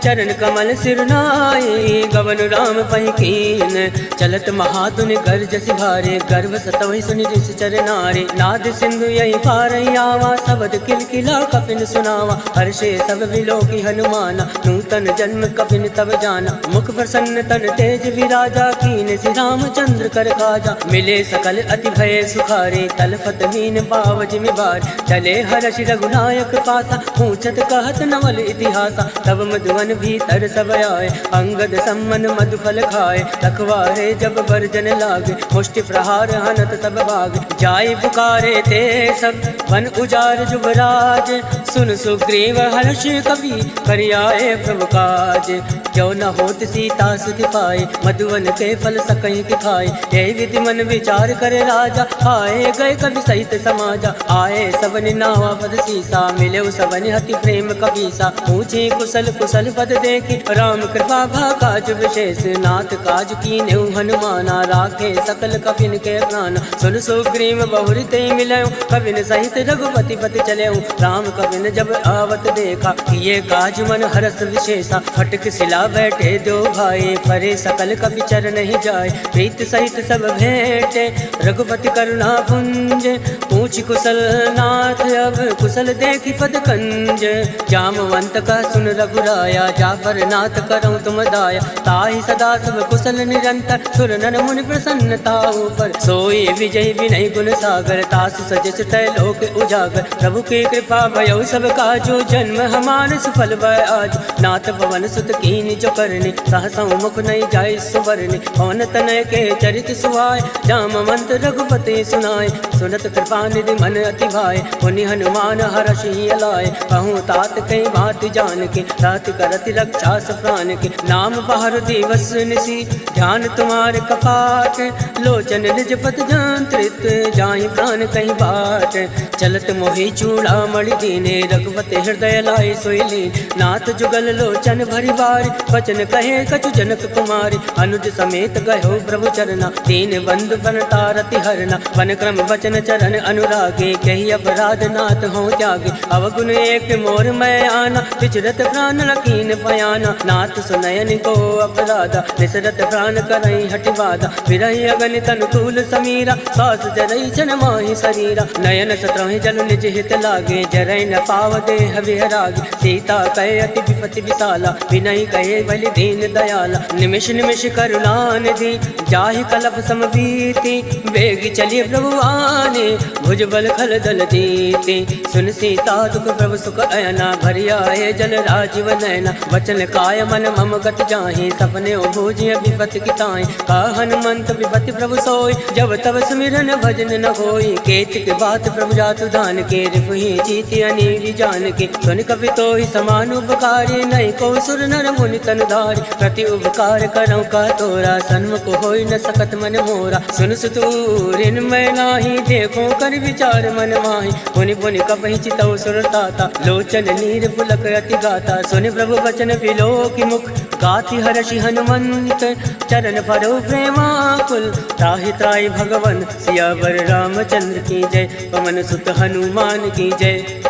D: चरण कमल सिर नाई, गवन राम पहि कीन। चलत महातुनि गर्ज सिभारे, गर्भ सतवहि सुनि ऋषि चरनारे। नाद सिंधु यही पारई आवा, शब्द किलकिला कपिन सुनावा। हर्षे सब विलोकी हनुमाना, नूतन जन्म कपिन तब जाना। मुख प्रसन्न तन तेज विराजा, कीन श्री रामचंद्र कर काजा। मिले सकल अति भय सुखारे, तलफत मीन पाव जिमि बार। चले हर्षि रघुनायक पासा, पूछत कहत नवल इतिहासा। तब मधुवन भीतर सब आए, अंगद सम्मन मधुफल खाए। रखवारे जब वर्जन लागे, मुष्टि प्रहार हनत सब भाग। जाय पुकारे ते सब, वन उजार जुबराज। सुन सुग्रीव हर्ष कवि, करियाए प्रभु काज। जो न होत सीता सुति पाए, मधुवन के फल सकहीं के खाए। हे विधि मन विचार करे राजा, आए गए कवि सहित समाजा। आए सबनि नावा पद सीसा, मिले सबनि हति प्रेम कबीसा। पूछे कुशल कुशल पद देखी, राम कृपा भा काज विशेष। नाथ काज कीन्हु हनुमाना, राखे सकल कपिन के प्राण। सुन सुग्रीव बहुरि ते मिलयो, कपिन सहित रघुपति पति चलयो। राम कपिन जब आवत देखा, ये काज मन हरस विशेषा। फटक सिला बैठे दो भाई, परे सकल कपि चर नहीं जाए। प्रीत सहित सब भेंटे, रघुपति करुणा पुंज। पूछ कुशल नाथ अब, कुशल देखी पद कंज। जामवंत का सुन रघुराया, जाफर नाथ करऊँ तुम दाया। ताहि सदा सब कुशल निरंतर, सुर नर मुनि प्रसन्नता ऊपर। सोई विजय विनय गुण सागर, तासु सजस तय लोक उजागर। प्रभु की कृपा भयउ सब काजो, जन्म हमार सुफल भय आज। नाथ पवन सुत कीनि जो करनी, सहसा मुख नहीं जाय सुवरनी। पवन तनय के चरित सुहाय, जामवंत रघुपति सुनाय। सुनत कृपा निधि मन अति भाय, पुनि हनुमान हर्षि अलाय। कहूँ तात कई बात जान के, तात करति रक्षा प्राण के। नाम पहर दिवस निसी, ध्यान तुम्हारे कपाट। लोचन निज पद जंत्रित, जाहि प्राण कहीं बाट। चलत मोहि चूड़ामणि दीने, रघुपति हृदय लाए सोई लीन। नाथ जुगल लोचन भरि बारी, वचन कहे कछु जनक कुमारी। अनुज समेत गयो प्रभु चरना, दीन बंधु बनतारति हरना। वन क्रम वचन चरण अनुरागे, कही अपराध नाथ हो त्यागे। अवगुण एक मोर मैं आना, विचरत प्राण लकीन पयाना। नाथ सुनयन को अपराधा, निसरत प्राण करई हटि बाधा। विरहि अगन तनुकूल समीरा, सास जरई छन माहि शरीरा। नयन सत्रहि जल निज हित लागे, जरई न पाव देह विहरागे। सीता कहे अति विपति विशाला, विनय कहे बलि दीन दयाला। निमिष निमिष करुणा निधि, जाहि कलप समबीति। वेग चलिए प्रभु आने, भुज बल खल दल जीते। सुन सीता दुख प्रभु सुख अयना, भरि आए जल राजीव नयना। वचन काय मन मम गत जाहि, सपने भोजिय विपति किताई। का हनुमंत विपति प्रभु सोई, जब तब सुमिरन भजन न होई। केत बात प्रभु जातु दान के, रिपुहि जीति अनीवि जान के। सुन कवि तोहि समान उपकारी, नहीं को सुर नर मुनि तन धारी। प्रति उपकार करऊँ का तोरा, सन्मुख होई न सकत मन मोरा। सुन सुतूरिन मैं नाही, देखो कर विचार मन माहि। पुनि पुनि कपहि चितौ सुर ताता, लोचन नीर पुलक अति गाता। सुनि प्रभु वचन बिलोकि मुख, गाति हर्षि हनुमंत। चरण परो प्रेमाकुल, त्राहि त्राहि भगवन। सियावर रामचंद्र की जय, पवन सुत हनुमान की जय।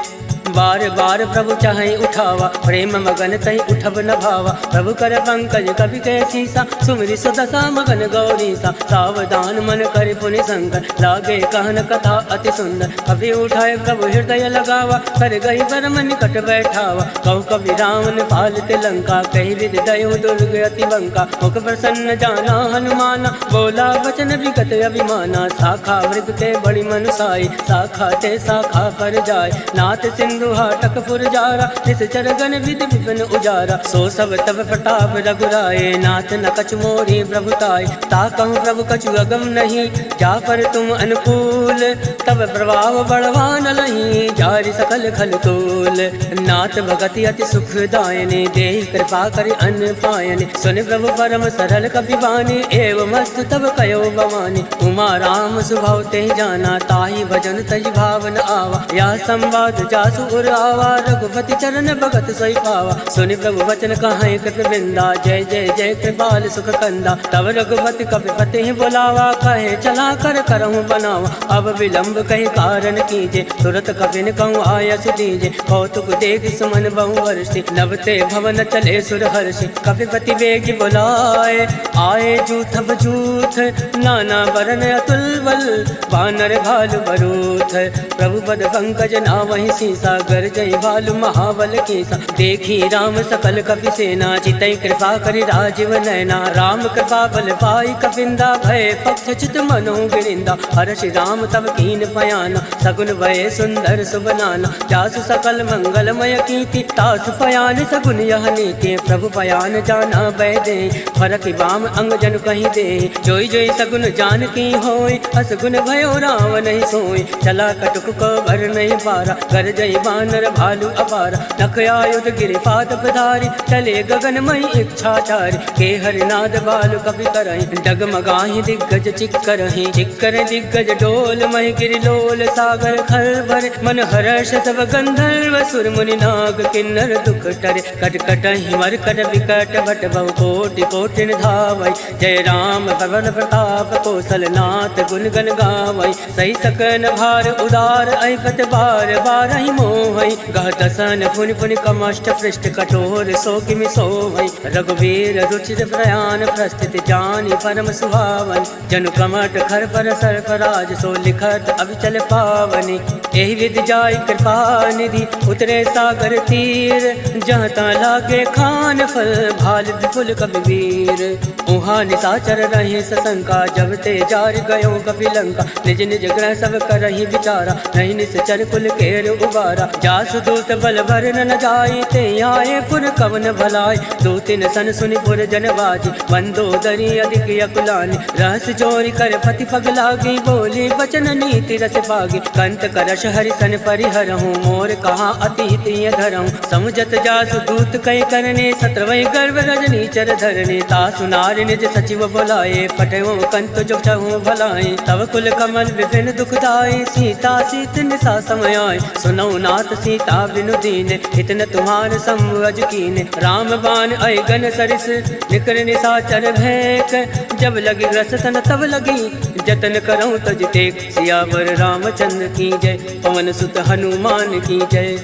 D: बार बार प्रभु चाहे उठावा, प्रेम मगन तही उठब न भावा। प्रभु कर पंकज कवि के सीसा, सुमिरि सुदशा मगन गौरी सा। सावधान मन कर पुनि शंकर, लागे कहन कथा अति सुंदर। कवि उठाए प्रभु हृदय लगावा, कर गई परम निकट बैठावा। कहु कवि रावण पालते लंका, कही विधि दयो दुर्ग अति बंका। मुख प्रसन्न जाना हनुमाना, बोला वचन विगत अभिमाना। शाखा वृक्ष के बड़ी मनुसाई, शाखा ते शाखा पर जाय। नाथ सिंधु हाटक पुर जारा, निस चरगन विधि विपिन उजारा। सो सब तब प्रताप रघुराए, नाथ न कछु मोरी प्रभुताय। ता कहूँ प्रभु कछु अगम नहीं, जा पर तुम अनुकूल। तब प्रभाव बढ़वान लही, जारि सकल खल तोल। नाथ भगति अति सुखदायनि, देहि कृपा करि अन्न पायनि। सुनि प्रभु परम सरल कपि बानी, एवं मस्त तब कयो भवानी। उमा राम सुभाव ते जाना, ताहि भजन तज भावन आवा। या संवाद जासु उर आवा, रघुपति चरण भगत सोई पावा। सुनि प्रभु वचन कहाई कृप बिंदा, जय जय जय कृपाल सुख कंदा। तब रघुपति कपि पति बुलावा, कहे चला कर करहूँ बनावा। अब विलंब कही कारण कीजे, तुरत कपिन कहूँ आयस दीजे। कौतुक देख सुमन बहु वर्षि, नभते भवन चले सुर हर्षि। कपिपति वेग बुलाए, आए जूथ बजूथ। नाना वरन अतुल बल, बानर भालु बरूथ। प्रभु पद पंकज नावहि सीसा, गरजई भालु महाबल कीसा। देखी राम सकल कपि सेना, चितई कृपा करि राजीव नैना। राम कृपा बल पाई कपिंदा, भय पक्ष चित मनो गिरिंदा। हर्षि राम तब कीन पयाना, सगुन भय सुंदर सुबनाना। जासु सकल मंगलमय कीर्ति, तासु पयान सगुन यह नीति। प्रभु पयान जाना बैदे, फरक बाम अंग जन कहीं दे। जोई जोई सगुन जान की होय, असगुन भयो राम नहीं सोय। चला कटुक को भर नहीं पारा, कर जय बानर भालू अपारा। नख आयुध गिरिपाद पधारी, चले गगन मई इच्छाचारी। के हरिनाद बालु कपि करहि, डगमगाहि दिग्गज चिक्करहि। चिक्कर दिग्गज डोल महि गिरि लोल, सागर खल भरे। मन हर्ष सब गंधर्व सुर मुनि नाग, किन्नर दुख टरे। कट कटहि मरकट विकट भट, बहु कोटि कोटि धावै। जय राम पवन प्रताप, कौशलनाथ गुण गण गावै। सही सकन भार उदार, ऐपत बार बारहि मोहै। गह दसन पुनि पुनि कमष्ट पृष्ठ, कठोर सो किमि सोहै। रघुवीर रुचिर प्रयाण, प्रस्थित जानि परम सुहावन। जनु कमट खर पर सरफराज, सो लिखत अविचल पावनि। एहि विधि जाय कृपा निधि, उतरे सागर तीर। जहाँ ता लागे खान फल, भाल विपुल कपि वीर। उहाँ निशाचर रहे सशंका, जब ते जार गयो कपि लंका। निज निज ग्रह सब करहि विचारा, नहीं निश्चर कुल केर उबारा। जासु दूत बल भर न जाई, ते आए पुर कवन भलाई। दूतिन सन सुनि पुर जनबाजी, मंदोदरी अधिक अकुलानी। रहस चोरी कर पति पग लागी, बोली वचन नीति रस पागी। कंत करश हरि सन परिहरहूँ, मोर कहा अति हित धरहूँ। समुझत जासु दूत कई करने, सत्रवै गर्भ रजनी चर धरने। तासु नारि निज सचिव बुलाए, पटयो कंत जो छहु भलाए। तब कुल कमल विपिन दुखदाई, सीता सीत निशा समय आए। सुनौ नाथ सीता बिनु दीने, इतन तुम्हार संवज कीने। राम बाण अयगन सरिस, निकर निशाचर भैक। जब लगी रस तन तब लगी, जतन करऊँ तज टेक। सियावर रामचंद्र की जय, पवन सुत हनुमान की जय।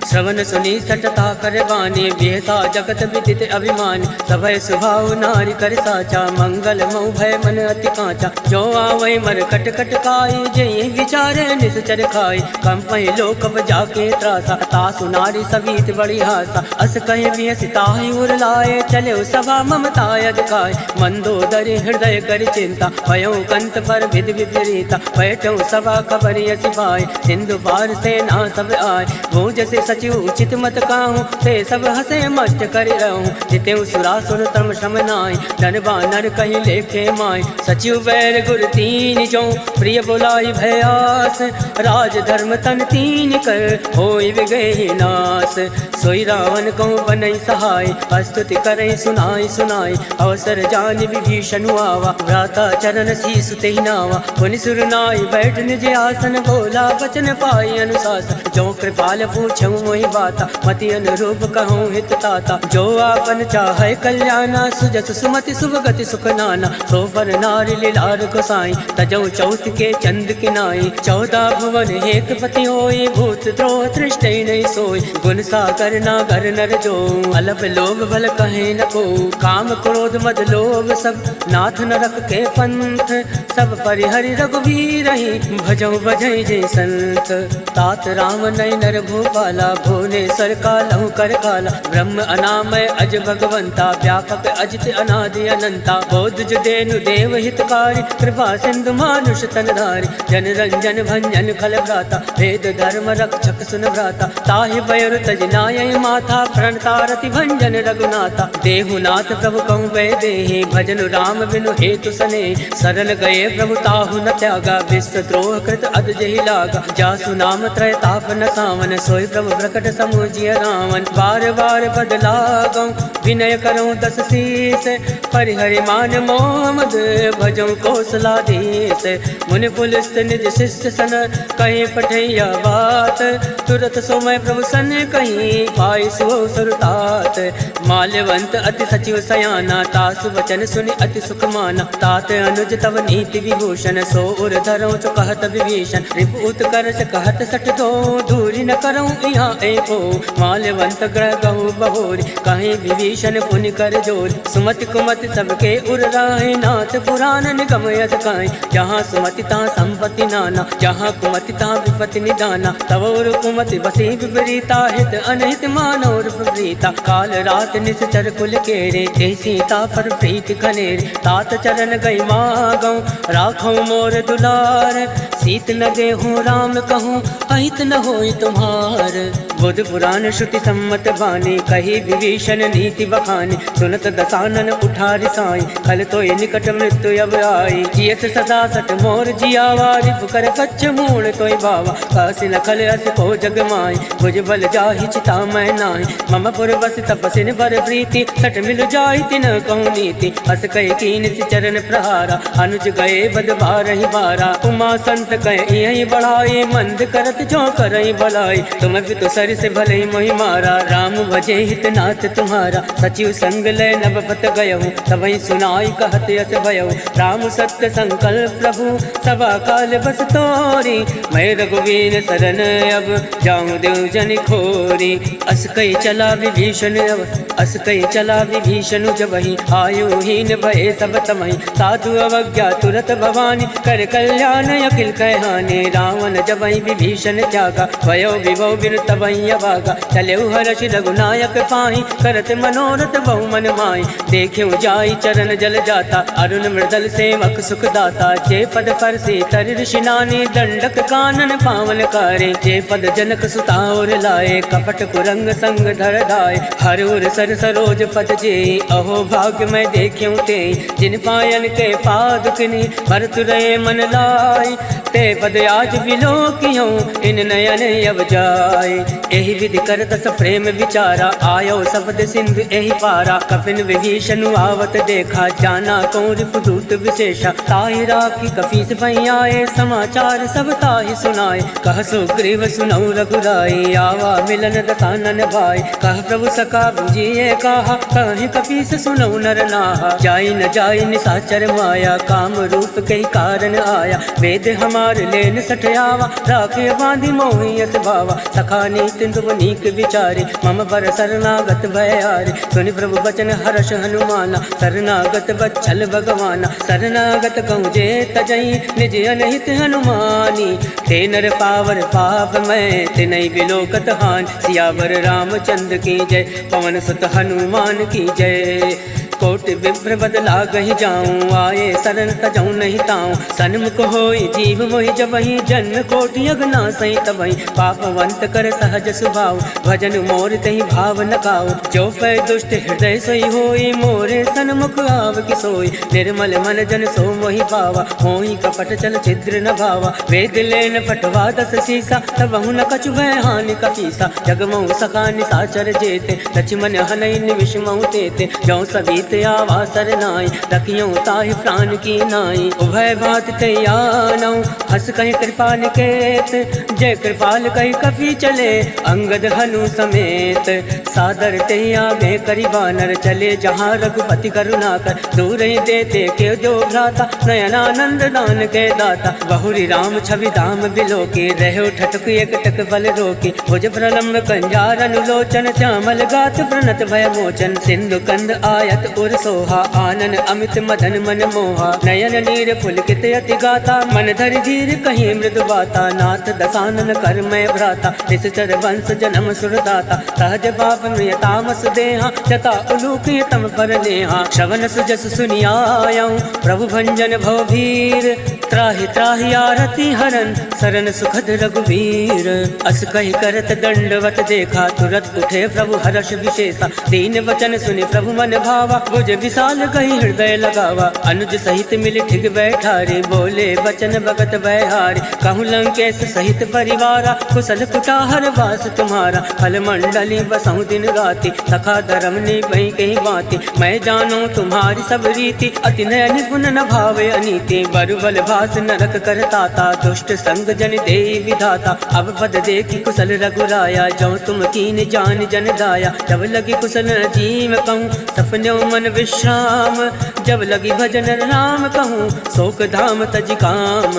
D: श्रवण सुनी सटता कर बानी, बेहसा जगत विदित अभिमानी। सभय सुभाव नारी कर साचा, मंगल मऊ भय मन अति कांचा। जो आवै मर कट कट काई, जय विचारे निश्चर खाई। कंपहि लोक जाके त्रासा, तासु नारी सवीत बड़ी हासा। अस कहे बिहसिताहि उर लाए, चले सभा ममताय दिखाए। मंदोदरी हृदय कर चिंता, भयो कंत पर विधि विपरीता। बैठो सभा खबर सिपाही, सिंधु पार सेना सब आए। वो जैसे सचिव उचित मत काहूँ, ते सब हसे मस्त कर रहूँ। जितेऊ सुरासुर तम श्रम नाई, धन बानर कहीं लेखे माई। सचिव बैर गुर तीन जो, प्रिय बुलाई भयास। राज धर्म तन तीन कर, होई विगहि नास। सोई रावण कहूँ बनई सहाय, स्तुति करई सुनाई सुनाई। अवसर जान विभीषण आवा, भ्राता चरण शीस तेहि नावा। पुनि सुर नाई बैठ निज आसन, बोला वचन पाई अनुशासन। जो कृपाल पूछऊँ मोहि बाता मति अनुरूप कहूँ हित ताता जो आपन चाहे कल्याणा सुजस सुमति शुभ गति सुख नाना सो पर नारी लीलार गोसाई तजऊ चौथ के चंद किनाई 14 भुवन एक पति होई भूत द्रोह तृष्टि नहीं सोई गुण सागर नागर नर जो अलप लोभ भल कहे न को काम क्रोध मद लोभ सब नाथ नरक के पंथ सब परिहरि रघुवीर भजौ बजै जय संत तात राम नय नर भूपाला भुवनेश्वर कालहु कर काला ब्रह्म अनामय अज भगवंता व्यापक अजित अनादि अनंता बोध जुदेनु देव हितकारी कृपा सिंधु मानुष तनधारी जन रंजन भंजन खल भ्राता वेद धर्म रक्षक सुन भ्राता ताहि बयर तज नाय माथा प्रणतारति भंजन रघुनाथा देहुनाथ प्रभु कहु वे देहि भजन राम बिनु हेतु सने सरल गए प्रभु ताहु न त्यागा विश्व द्रोह कृत अद जहि लागा जासु नाम त्रय ताप न सावन सोई प्रभु प्रकट समुझिय रावण बार बार बदलागौ विनय करऊँ 10 शीस परिहरि मान मोहम्मद भजौ कौशलाधीश मुनि पुलिस निज शिष्य सन कहीं पठैया बात तुरत सोमय प्रभु सन कहीं पाई सुहो सुरतात माल्यवंत अति सचिव सयाना तासु वचन सुनि अति सुख माना तात अनुज तव नीति विभूषण सो उर धरऊँ चो कहत विभीषण रिपु उत्कर्ष कहत सठ दो दूरी न करऊँ यहाँ एको माल्यवंत ग्रह गहु बहोरी कहीं विभीषण पुनि कर जोरी सुमति कुमति सबके उर राहे नाथ पुराण निगम यस काई जहाँ सुमति तहाँ संपत्ति नाना जहाँ कुमति तहाँ विपत्ति निदाना तव उर कुमति बसी विपरीता हित अनहित मानव विपरीता काल रात निश्चर कुल केरे ते सीता पर प्रीति खनेरे तात चरण गई मागौ राखो मोर दुलार सीत न देहूँ राम कहूँ अहित न होई तुम्हार बुध पुराण श्रुति सम्मत बानी कही विभीषण नीति बखानी सुनत दसानन उठारी साई कल तो निकट मृत्यु अब आई जियस सदा सट मोर जियावा रिपु कर कच्छ मूल तोय बावा कासी न खल अस को जग माई भुज बल जाहि चिता मैं नाहि मम पुर बस तपसिन बर प्रीति सट मिल जाहि तिन कहूँ नीति अस कह कीन चरण प्रहारा अनुज गए बद बारहि बारा उमा संत कह यही बढ़ाई मंद करत जो करई भलाई तुम भी तो सर से भले मोहि मारा राम भजे हित नाथ तुम्हारा सचिव संग लय नवपत गयहु तबहि सुनाई कहत यस भयहु राम सत्य संकल्प प्रभु सभा काल बस तोरी मैं रघुवीर शरण अब जाऊं देव जन खोरी अस कई चला विभीषण अब अस कई चला विभीषण जबहि आयु हीन भय सब तमहि साधु अवज्ञा तुरत भवानी कर कल्याण अखिल कहहानि रावण जबहि विभीषण त्यागा भयो विभव बिनु तबहि अभागा चलेउ हर्ष रघुनायक पाहि करत मनोरथ बहु मन माहि देखिउ जाई चरण जल जाता अरुण मृदल सेवक सुख दाता जे पद पर से तर ऋषिनानी दंडक कानन पावन कारे जे पद जनक सुता और लाए कपट कुरंग संग धर दाए हर उर सर सरोज पद जे अहो भाग्य मैं देखिउ ते जिन पायन के पादुकनि भरत रहे मन लाई ते पद आज बिलो कियो इन नयन अब जाए एहि विधि कर दस प्रेम विचारा आयो शब्द सिंधु एहि पारा कपिन विभीषण आवत देखा जाना कौन रिपुदूत विशेषा ताहि राखी कपीस भई आए समाचार सब ताहि सुनाए कह सुग्रीव सुनऊ रघुराई आवा मिलन दसानन भाई कह प्रभु सका बुझिए कहा कहीं कपीस सुनऊ नर नाहा जाई न जाई निशाचर माया काम रूप कई कारण आया वेद हमार लेन सठयावा राखे बांधी मोहि यस भावा सखा नीति तुम नीक विचारे मम पर शरणागत भयारे सुनि प्रभु बचन हर्ष हनुमाना शरणागत बच्छल भगवाना शरणागत कहूँ जे तजई निज अनहित हनुमानी ते नर पावर पाप मैं ते नहीं बिलोकत हान सियावर रामचंद्र की जय पवन सुत हनुमान की जय कोटि विप्र बदला गहि जाऊं आए शरण तजऊं नहीं ताऊं सन्मुख होई जीव मोहि जबहि जन्म कोटि अगना सही तबहि पापवंत कर सहज स्वभाव भजन मोर तहि भाव न खाओ जो पै दुष्ट हृदय सोई होई मोरे सन्मुख आव कि सोई निर्मल मन जन सो मोहि पावा मोहि कपट चल छिद्र न भावा वेद लेन फटवा 10 शीसा तबहु न कछु भय हानि कपीसा जगमऊ सखा निशाचर जेते लक्ष्मण हनई निविष मऊ तेते जो सभी समेत आवा सरनाई, रखियों ताहि प्राण की नाई। उभय बात तैयानौ हस कहीं कृपा निकेत, जय कृपाल कही कपि चले अंगद हनु समेत। सादर ते आगे करी बानर चले, जहाँ रघुपति करुणा कर दूर ही देते के दो भ्राता। नयनानंद दान के दाता, बहुरी राम छवि धाम बिलो के रहो ठटक एक टक बल रोके। भुज प्रलम्ब कंजार अनुलोचन, श्यामल गात प्रणत भय मोचन। सिंधु कंद आयत उर सोहा, आनन अमित मदन मन मोहा। नयन नीर पुलकित अति गाता, मन धरि धीर कहीं मृदु बाता। नाथ दसानन कर मैं भ्राता, निश्चर वंश जन्म सुरदाता। सहज पाप तामस देहा, जता उलूकी तम पर नेहा। श्रवण सुजस सुनियायऊँ, प्रभु भंजन भवभीर। त्राहि त्राहि आरती हरन, सरन सुखद रघुवीर। अस कहि करत दंडवत देखा, तुरत उठे प्रभु हर्ष विशेषा। दीन वचन सुनि प्रभु मन भावा, भुज विशाल कहि हृदय लगावा। अनुज सहित मिल ठिग बैठारे, बोले वचन भगत बहारे। कहूँ लंकेश सहित परिवारा, कुशल कुटाहर वास तुम्हारा। फल मंडली बसहु दिन राति, सखा धर्म ने बही कहीं बाती। मैं जानू तुम्हारी सब रीति, अति नय निपुण न भावे अनीति। बरुबल भास नरक करताता, दुष्ट संग जन दे विधाता। अब पद देखी कुशल रघुराया, जो तुम कीन जान जन दाया। जब लगी कुशल जीव कहूँ, सपन्यों मन विश्राम। जब लगी भजन राम कहूँ, शोक धाम तज काम।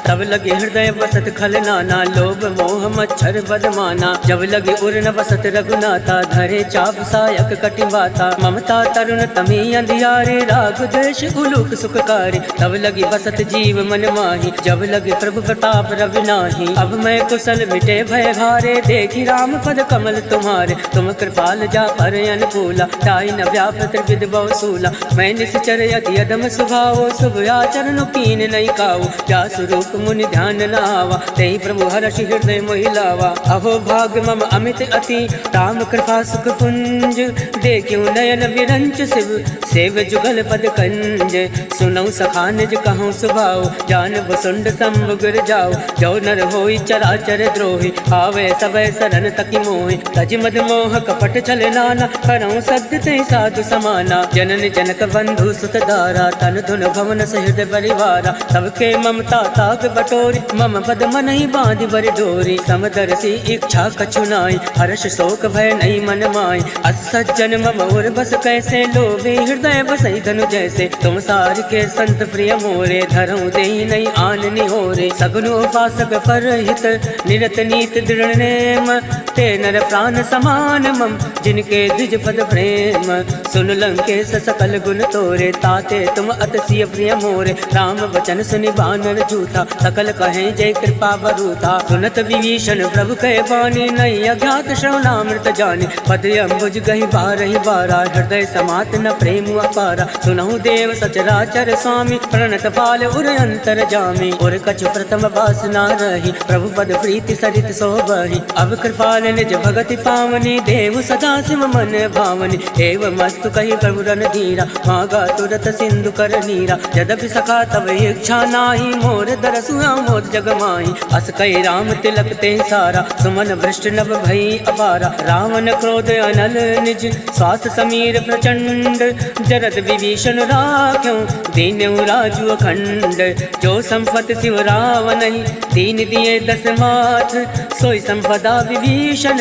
D: तब लगे हृदय बसत खल नाना, लोभ मोह मच्छर बदमाना। जब लगे उर न बसत रघुनाथा, धरे चाप सायक कटिवाता। ममता तरुण तमी अंधियारे, राग द्वेष उलूक सुखकारी। तब लगी बसत जीव मन माही, जब लगे प्रभु प्रताप रवि नाही। अब मैं कुशल मिटे भय घारे, देखी राम पद कमल तुम्हारे। तुम कृपाल जा पर अनुकूला, ताई न व्यापृत विद बहुसूला। मैं निश्चर यति यदम सुभाओ, शुभ आचरण कीन नहीं काऊ। जा स्वरूप मुनि ध्यान न आवा, तेहि प्रभु हर्षि हृदय मोहिलावा। अहो भाग मम अमित अति, राम कृपा सुख पुंज। देखियो नयन विरंच शिव, सेव जुगल पद कंज। सुनऊ सखा निज कहूँ सुभाओ, जान बसुंड संभ गिर जाओ। जो नर होई चराचर द्रोही, आवे सबे शरण तकी मोहि। तज मद मोह कपट छल नाना, करऊँ सद्य ते साधु समाना। जनन जनक बंधु सुत दारा, तन धुन भवन सहित परिवारा। सबके ममता ताग बटोरी, मम पद मन ही बांधि बर डोरी। समदर्शी इच्छा कछु नाई, हर्ष शोक भय नहीं मन माई। अस सज्जन मम और बस कैसे, लोभे हृदय बसई धनु जैसे। तुम सार के संत प्रिय मोरे, धरऊँ दे नहीं आन निहोरे। सगुनु उपासक परहित, निरत नीत दृढ़ नेम। ते नर प्राण समान मम, जिनके द्विज पद प्रेम। सुन लंकेश सकल गुण तोरे, ताते तुम अतिशय प्रिय मोरे। राम वचन सुनि बानर झूठा, सकल कहें जय कृपा बरूथा। सुनत विभीषण प्रभु कहे बानी, नहीं अज्ञात श्रवणामृत जाने। पद अम्बुज गहि बारहि बारा, हृदय समात न प्रेम अपारा। सुनहु देव सचराचर स्वामी, प्रणत पाल उर अंतर जामी। और कछु प्रथम बास ना रही, प्रभु पद प्रीति सरित सोबहि। अब कृपाल निज भगति पावनी, देव सदा शिव मन भावनी। एव मस्तु कही प्रभु रन धीरा, मागा तुरत सिंधु कर नीरा। यद्यपि सखा तब इच्छा नाही, मोर दरसु मोद जग माही। अस कही राम तिलक ते सारा, सुमन भ्रष्ट नभ भई अपारा। रावण क्रोध अनल निज, श्वास समीर प्रचंड। जरद विभीषण राख्यों, दीन्यु राजु अखंड। जो संपत शिव रावण, दीन दिए दस माथ। सोई संपदा विभीषण,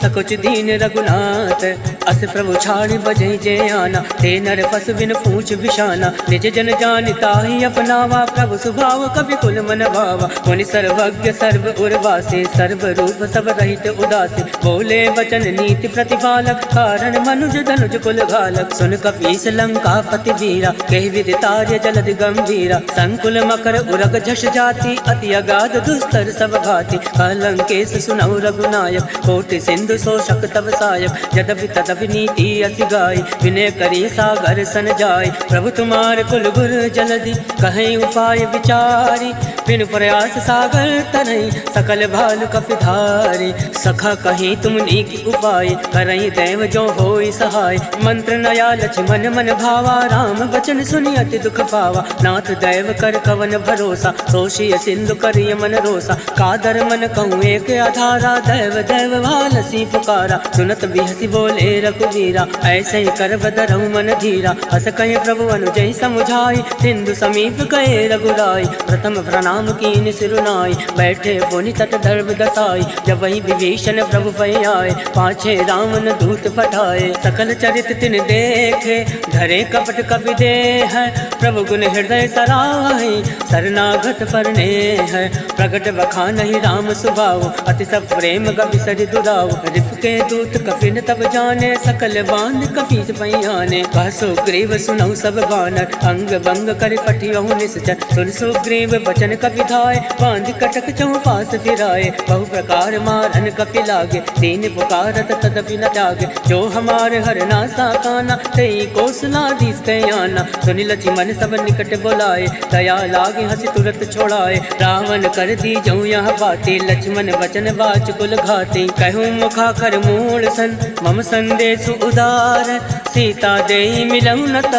D: सकुच दीन रघुनाथ। अस प्रभु छाड़ बजहि जय आना, ते नर पस बिन पूछ विशाना। निज जन जानिता ही अपनावा, प्रभु स्वभाव कवि कुल मन भावा। मुनि सर्वज्ञ सर्व उर्वासी, सर्व रूप सब रहित उदासी। बोले वचन नीति प्रतिपालक, कारण मनुज धनुज कुल घालक। सुन कपीस लंका पति वीरा, कहि विदितार्य जलधि गंभीरा। संकुल मकर उरग झष जाति, अति अगाध दुस्तर सब घाति। लंकेश सुनऊ रघुनायक, कोटि सिंधु शोषक तब सायक। यद्यपि तदपि नीति असि गाई, विनय करी सागर सन जाय। प्रभु तुम्हार कुल गुर जलधि, कहीं उपाय विचारी। बिनु प्रयास सागर तरई सकल भाल कपिधारी। सखा कहीं तुम नीक उपाय करई देव जो होई सहाय। मंत्र नया लक्ष्मण मन भावा राम वचन सुनि अति दुख पावा। नाथ दैव कर कवन भरोसा सोशिय सिंधु करिय मन रोसा। कादर मन कहूँ एक आधारा दैव दैव भालसी पुकारा। सुनत बिहसी बोले रघुवीरा ऐसे ही कर बदरहु मन धीरा। हस कहे प्रभु अनुजय समुझाई सिंधु समीप गए रघुराई। प्रथम प्रणाम कीन सिरुनाई बैठे पुनि तट दर्भ दसाई। जब वही विभीषण प्रभु पै आए पाछे रावण दूत पठाए। सकल चरित तिन देखे धरे कपट कपि देह। प्रभु गुण हृदय सराहि शरणागत परने है। प्रगट बखानहि राम सुभाव अति सब प्रेम गवि सरि दुराव। रिप के दूत कपिन तब जाने सकल बांध कपीस पहियाने। कह सुग्रीव सुनऊ सब बानर अंग भंग कर पठियहु निश्चर। सुन सुग्रीव बचन कपि धाय बांध कटक चौपास फिराए। बहु प्रकार मारन कपि लागे दीन पुकारत तदपि न जागे। जो हमारे हर नासा काना तेई कौशलाधीश कयाना। सुनि लक्ष्मण सब निकट बोलाए दया लागे हंसी तुरत छोड़ाए। रावण कर दी जऊ यह बाती लक्ष्मण वचन बाच कुल घाती। कहूँ मुखा कर मूल सन मम संदेश उदार। सीता देई मिलऊ नत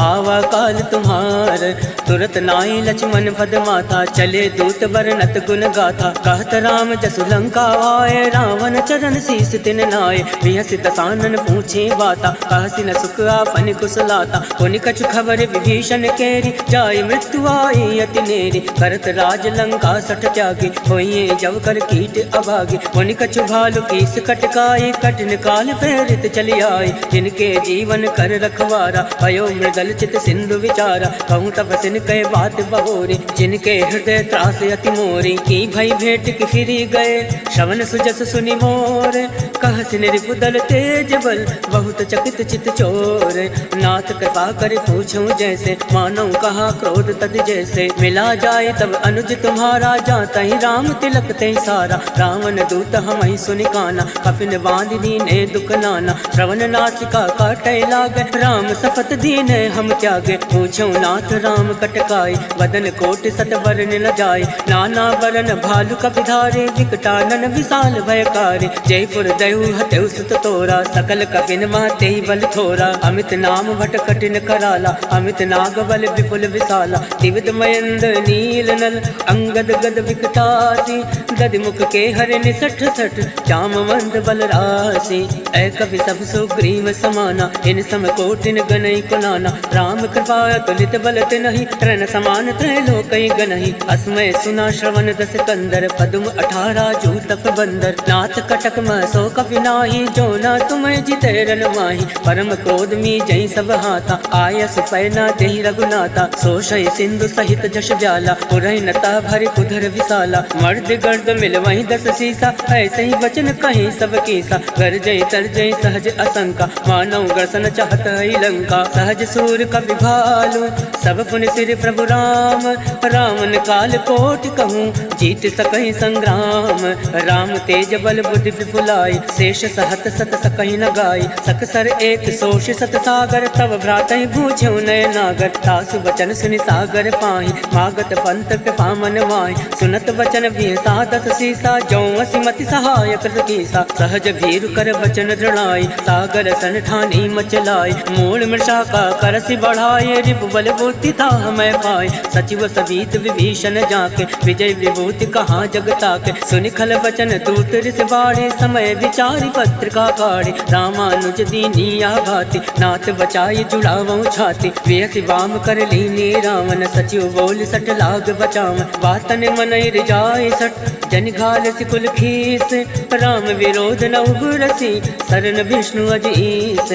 D: आवा काल तुम्हार। तुरत नाई लक्ष्मण पद माथा चले दूत वर्णत गुण गाथा। कहत राम जसु लंका आए रावण चरण शीस तिन नाय। बिहसि दसानन पूछे बाता कहसि न सुख आपन कुशलाता। पुनि कछु खबर विभीषण केरी जाय मृत्यु आई अति नेरी। करत राज लंका सठ त्यागी होइए जब कर कीट अभागी। पुनि कछु भालु कीस कटकाई कठिन काल प्रेरित चली आई। जिनके जीवन कर रखवारा भयो मृदल चित सिंधु विचारा। कहूँ तब सिन कह बात बहोरी जिनके हृदय त्रास अति मोरी। की भई भेंट की फिरी गए श्रवण सुजस सुनि मोर। कह सिन रिपुदल तेज बल बहुत चकित चित चोर। नाथ कृपा कर पूछूं जैसे मानो कहा क्रोध तद जैसे। मिला जाए तब अनुज तुम्हारा जाता ही राम तिलक ते सारा। रावण दूत हम ही सुनि काना कपिन बांध दीने दुख नाना। श्रवण नासिका काटे लागे राम सपत दीने हम त्यागे। पूछो नाथ राम कटकाई वदन कोटि सत वरन न जाय। नाना वरन भालु कपिधारे विकटानन विशाल भयकारी। जयपुर दयु हतेउ सुत तोरा सकल कपिन महते बल थोरा। अमित नाम भट कठिन कराला अमित नाग बल विपुल विशाला। दिविद मयंद नील नल अंगद गद विकटासी। दधि मुख के हर निसठ सठ जामवंत बल राशि। ऐ कवि सब सुग्रीव समाना इन सम कोटिन गनई कुलाना। राम कृपा तुलित बल तिनहि तृण समान त्रैलोकई गनहि। अस्मय सुना श्रवण दस कंदर पदुम 18 जूतफ बंदर। नाथ कटक सो कपि नाही जो न तुम्हें जिते रन माही। परम क्रोध मी जय सब हाथा आय सुपैना देहि रघुनाथा। सोशय सिंधु सहित जश व्याला पुरहि नता भरि उधर विशाला। मर्द गर्द मिल वहीं 10 सीसा ऐसे ही वचन कहीं सब कीसा। गर जय तर जय सहज असंका मानव ग्रसन चाहत है लंका। सहज सूर कपि भालू सब पुनि सिर प्रभु राम। रावण काल कोटि कहूँ जीत सकहि संग्राम। राम तेज बल बुद्धि विपुलाई शेष सहत सत सकहि न गाय। सकसर एक सोष सत सागर तब भ्रातहि भूझऊ नय नागर। तासु वचन सुनि सागर पाहि मागत पंथ कृपा मन माहि। सुनत वचन बिहसा 10 सीसा जौ असिमति सहाय कृत कीसा। सहज भीरु कर वचन दृढ़ाई सागर सन ठानी मचलाई। मूल मृषा का करसि बढ़ाए रिपु बल बुद्धि था मैं पाए। सचिव सवीत विभीषण जाके विजय विभूति कहाँ जगता के। सुनि खल वचन दूत रिस बाढ़े समय विचारी पत्रिका काढ़े। रामानुज दीनी भाति नाथ बचाई जुड़ावऊ छाती। बेहसी वाम कर लीनी रावण सचिव बोल सट लाग बचाव। वातन मनई रिजाए सट जन घाल सिकुल खीस। राम विरोध न उबरसी शरण विष्णु अजीस।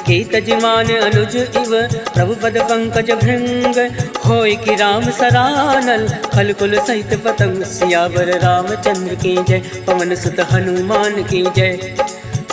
D: कीत जिमान अनुज इव प्रभु पद पंकज भृंग। होय कि राम सरानल खल कुल सहित पतंग। सियावर रामचंद्र की जय पवन सुत हनुमान की जय।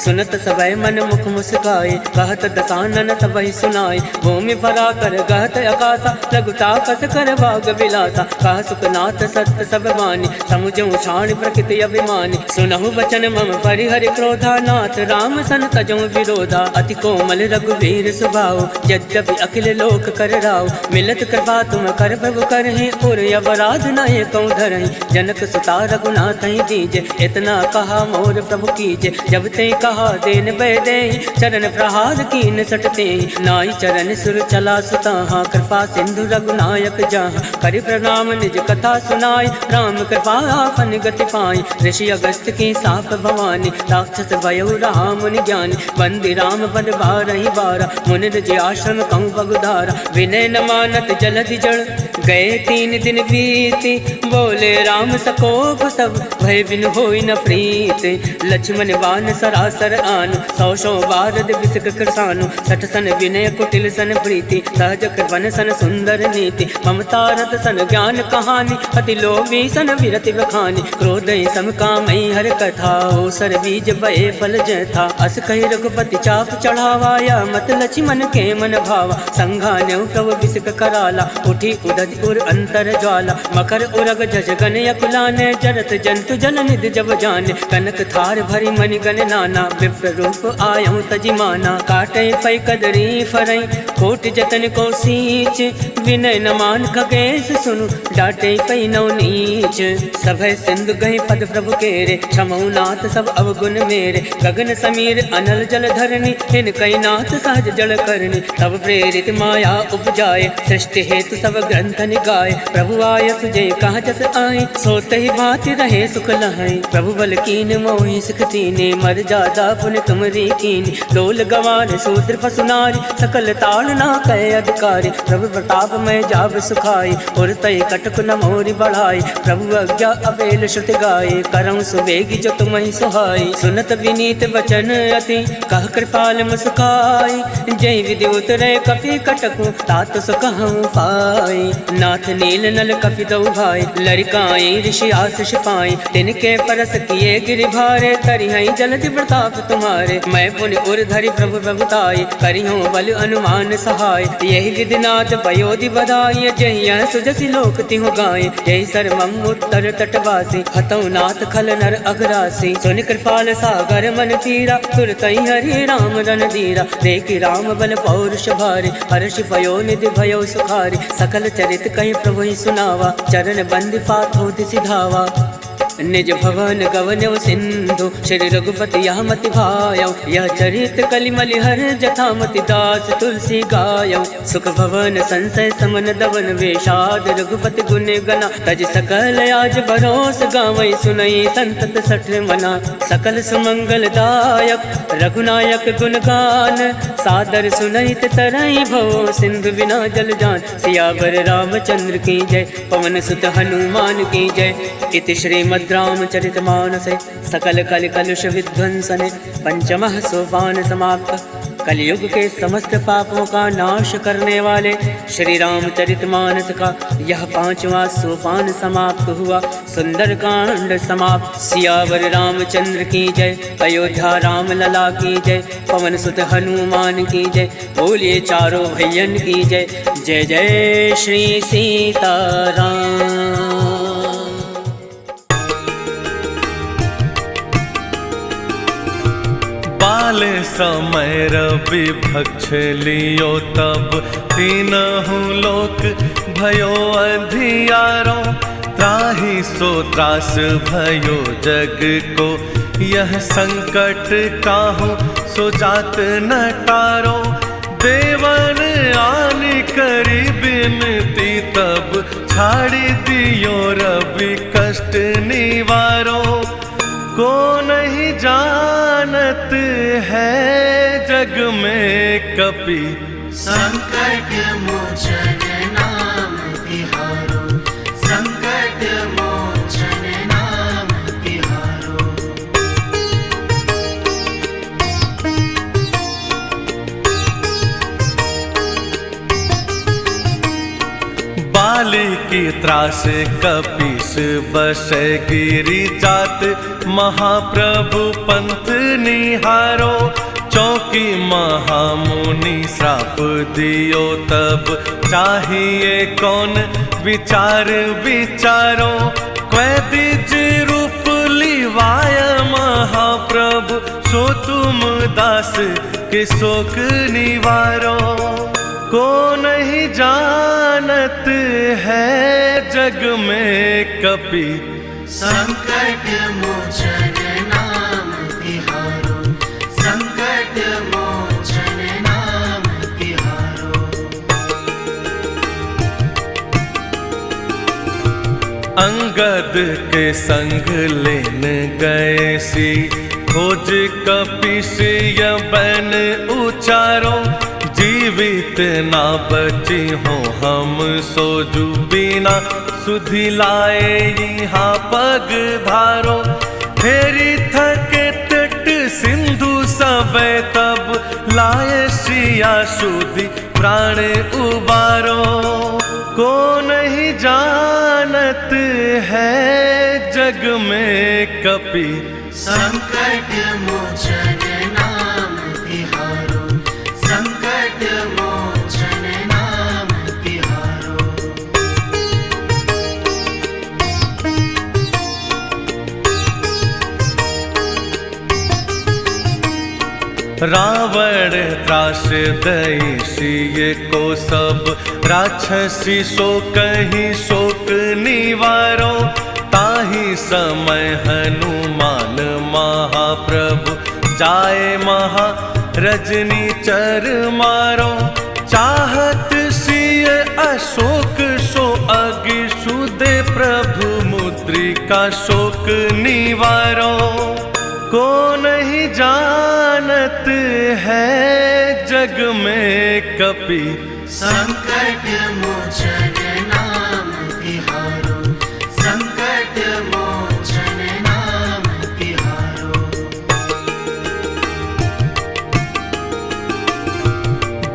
D: सुनत सबय मन मुख मुस्काए, कहत दसानन सबहि सुनाए। भूमि भरा कर गहत आकाशा, लघुता कस कर भाग विलासा। कह सुखनाथ सत्य सब वाणी, समुझ उछाण प्रकृति अभिमानी। सुनहु बचन मम परिहरि क्रोधा, नाथ राम सन तजो विरोधा। अति कोमल रघुवीर सुभाव, यद्यपि अखिल लोक कर राव। मिलत कृपा तुम कर प्रभु करहि, उर अवराध नाहि कौ धरहि। जनक सुता रघुनाथ ही दीजे, इतना कहा मोर प्रभु कीजे। जब ते कहा देन बह देहि, चरण प्रहार कीन सटते। नाई चरण सुर चला सुताहा, कृपा सिंधु रघुनायक जहाँ। करि प्रणाम निज कथा सुनाई, राम कृपा आपन गति पाई। ऋषि अगस्त की साप भवानी, राक्षस भयो राम मुनि ज्ञानी। वंदे राम पद बारहि बारा, मुनि जे आश्रम कहूँ बगुधारा। विनय न मानत जलधि जड़, गए 3 दिन बीती। बोले राम सकोप तब, भय बिनु होई न प्रीत। लक्ष्मण बान सरासर आनु, 100 बार विसक कृसानु। 60 सन विनय कुटिल सन प्रीति, सहज कृपन सन सुंदर नीति। ममता रत सन ज्ञान कहानी, अति लोभी सन विरति बखानी। क्रोध सम कामई हर कथा, ओसर बीज बए फल जथा। अस कही रघुपति चाप चढ़ावाया, मत लक्ष्मण के मन भावा। संघान्यौ प्रभु विसक कराला, उठी उदधि उर अंतर ज्वाला। मकर उरग जज गन यकुलाने, जरत जंतु जन निधि जब जाने। कनक थार भरी मणि गण नाना, विप्र रूप आयौ तजि माना। काटे पै कदरी फरई, कोट जतन को सींच। विनय न मान खगेश सुनु, डाटे पै नौ नीच। सभय सिंधु गहि पद प्रभु केरे, क्षमऊ नाथ सब अवगुण मेरे। गगन समीर अनल जल धरनी, हिन कई नाथ सहज जल करनी। तब प्रेरित माया उपजाए, सृष्टि हेतु सब ग्रंथ निगाए। प्रभु आय तुझे कहाँ जस आए, सोते ही भांति रहे सुख लहाए। प्रभु बल कीन मोहि सिखतीने, मर जादा पुन तुमरी कीन। डोल गवार सूत्र पसुनारी, सकल ताड़ ना कहे अधिकारी। प्रभु प्रताप में जाब सुखाई, और तय कटक न मोरी बढ़ाई। प्रभु अज्ञा अबेल श्रुति गाये, करऊँ सुबेगी जो तुम्हि सुहाई। सुनत विनीत वचन अति, कह कृपाल मुस्काई। जय विधि उतरे कपि कटकु, तात सुकहूँ पाई। नाथ नील नल कपि दौ भाई, लरिकाई ऋषि आशीष पाई। तिनके परस किए गिरि भारे, तरिहै जलधि प्रताप तुम्हारे। मैं पुनि उर धरि प्रभु प्रभुताई, करिहूँ बल अनुमान सहाय। यही विधि नाथ पयोधि बधाई, जय यह सुजसि लोक तिहु गाय। जय सर्वम उत्तर तटवासी, हतौ नाथ खल नर अघरासी। सुन कृपाल सागर मन पीरा, तुरत हरि राम रन धीरा। देखि राम बल पौरुष भारी, हर्ष भयो निधि भयो सुखारी। सकल चरित कहि प्रभु ही सुनावा, चरण बंदी पाथो दिसि धावा। निज भवन गवन्यव सिंधु, श्री रघुपति यह मति भायौ। यह चरित कलिमलि हर जथामति, दास तुलसी गायौ। सुख भवन संशय समन दवन, वेषाद रघुपति गुण गना। तज सकल आज भरोस गावै, सुनई संतत सठ मना। सकल सुमंगल दायक रघुनायक गुण गान, सादर सुनैत तरई भव। सिंधु बिना जल जान, सियावर रामचंद्र की जय। पवन सुत हनुमान की जय। इति श्रीमद् रामचरितमानसे सकल कलि कलुष विध्वंसने, पंचमः सोपान समाप्त। कलयुग के समस्त पापों का नाश करने वाले श्री रामचरितमानस का यह 5वां सोपान समाप्त हुआ। सुंदर कांड समाप्त। सियावर रामचंद्र की जय, अयोध्या राम लला की जय, पवन सुत हनुमान की जय। बोलिए चारों भैयन की जय। जय जय श्री सीताराम।
A: बाल समय रवि भक्ष लियो, तब तीनहु लोक भयो अधियारो। त्राहि सो त्रास भयो जग को, यह संकट काहू सो जात न टारो। देवन आन करी बिनती, तब छाड़ी दियो रवि कष्ट निवारो। को नहीं जानत है जग में कपि,
B: संकट मोचन नाम तिहारो। संकट मोचन नाम तिहारो।
A: काली की त्रास कपीस बसे गिरी जात महाप्रभु पंथ निहारो चौकी महामुनि श्राप दियो तब चाहिए कौन विचार विचारो क्वैदिज रूप लिवाय महाप्रभु सो तुम दास के शोक निवारो को नहीं जानत है जग में कपि
B: संकट मोचन नाम तिहारो संकट मोचन नाम तिहारो
A: अंगद के संग लेन गए सी खोज कपीस बन उचारो जीवित ना बची हो हम सोजू बिना सुधि लाए यहाँ पग धारो फेरी थके तट सिंधु सब तब लाए सिया सुधि प्राण उबारो को नहीं जानत है जग में कपि
B: संकट मोचन नाम तिहारो संकट मोचन नाम तिहारो
A: रावण त्रास दई सिय को सब राक्षसी सो कहीं शोक निवारो ताही समय हनुमान महाप्रभु जाए महा रजनी चर मारो चाहत सिय अशोक सो अगि सुदे प्रभु मुद्रिका शोक निवारो को नहीं जानत है जग में कपि
B: संकट मोचन नाम तिहारो संकट मोचन नाम तिहारो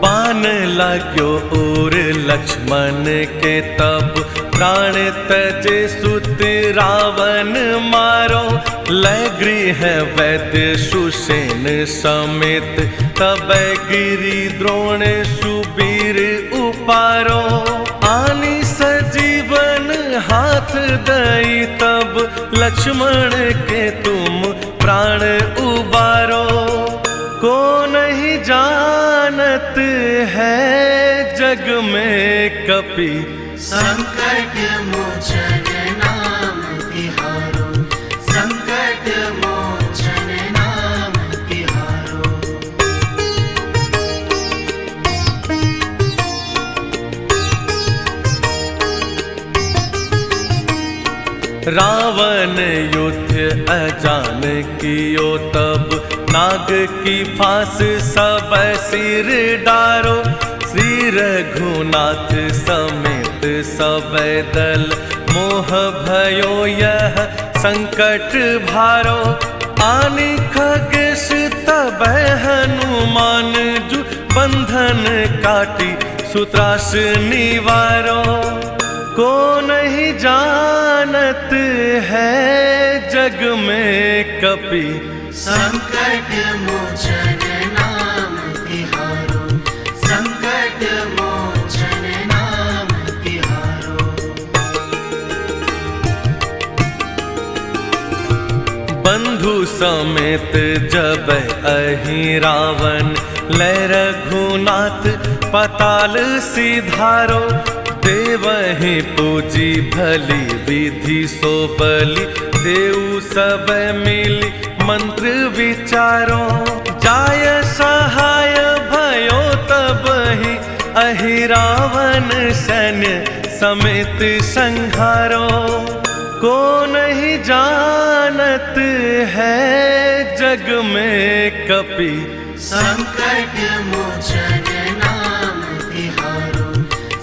A: बाण लाग्यो और लक्ष्मण के तब प्राण तजे सुत रावण मारो लय गृह वैद्य सुसेन समेत तब गिरी द्रोण सुबीर उपारो आनी सजीवन हाथ दई तब लक्ष्मण के तुम प्राण उबारो को नहीं जानत है जग में कपि
B: संकट मोचन नाम तिहारो संकट मोचन नाम तिहारो
A: रावण युद्ध अजान कियो तब नाग की फांस सब सिर डारो श्री रघुनाथ समेत सब दल मोह भयो यह संकट भारो आनि खगेश तब हनुमान जु बंधन काटी सूत्रास निवारो को नहीं जानत है जग में कपि
B: संकट मोचन नाम तिहारो संकट मोचन नाम तिहारो
A: बंधु समेत जब अहि रावण लय रघुनाथ पताल सिधारो देवहि पूजी भली विधि सो बलि देव सब मिली मंत्र विचारो जाय सहाय भयो तब ही अहि रावण सैन्य समेत संहारो को नहीं जानत है जग में कपि
B: संकट मोचन नाम तिहारो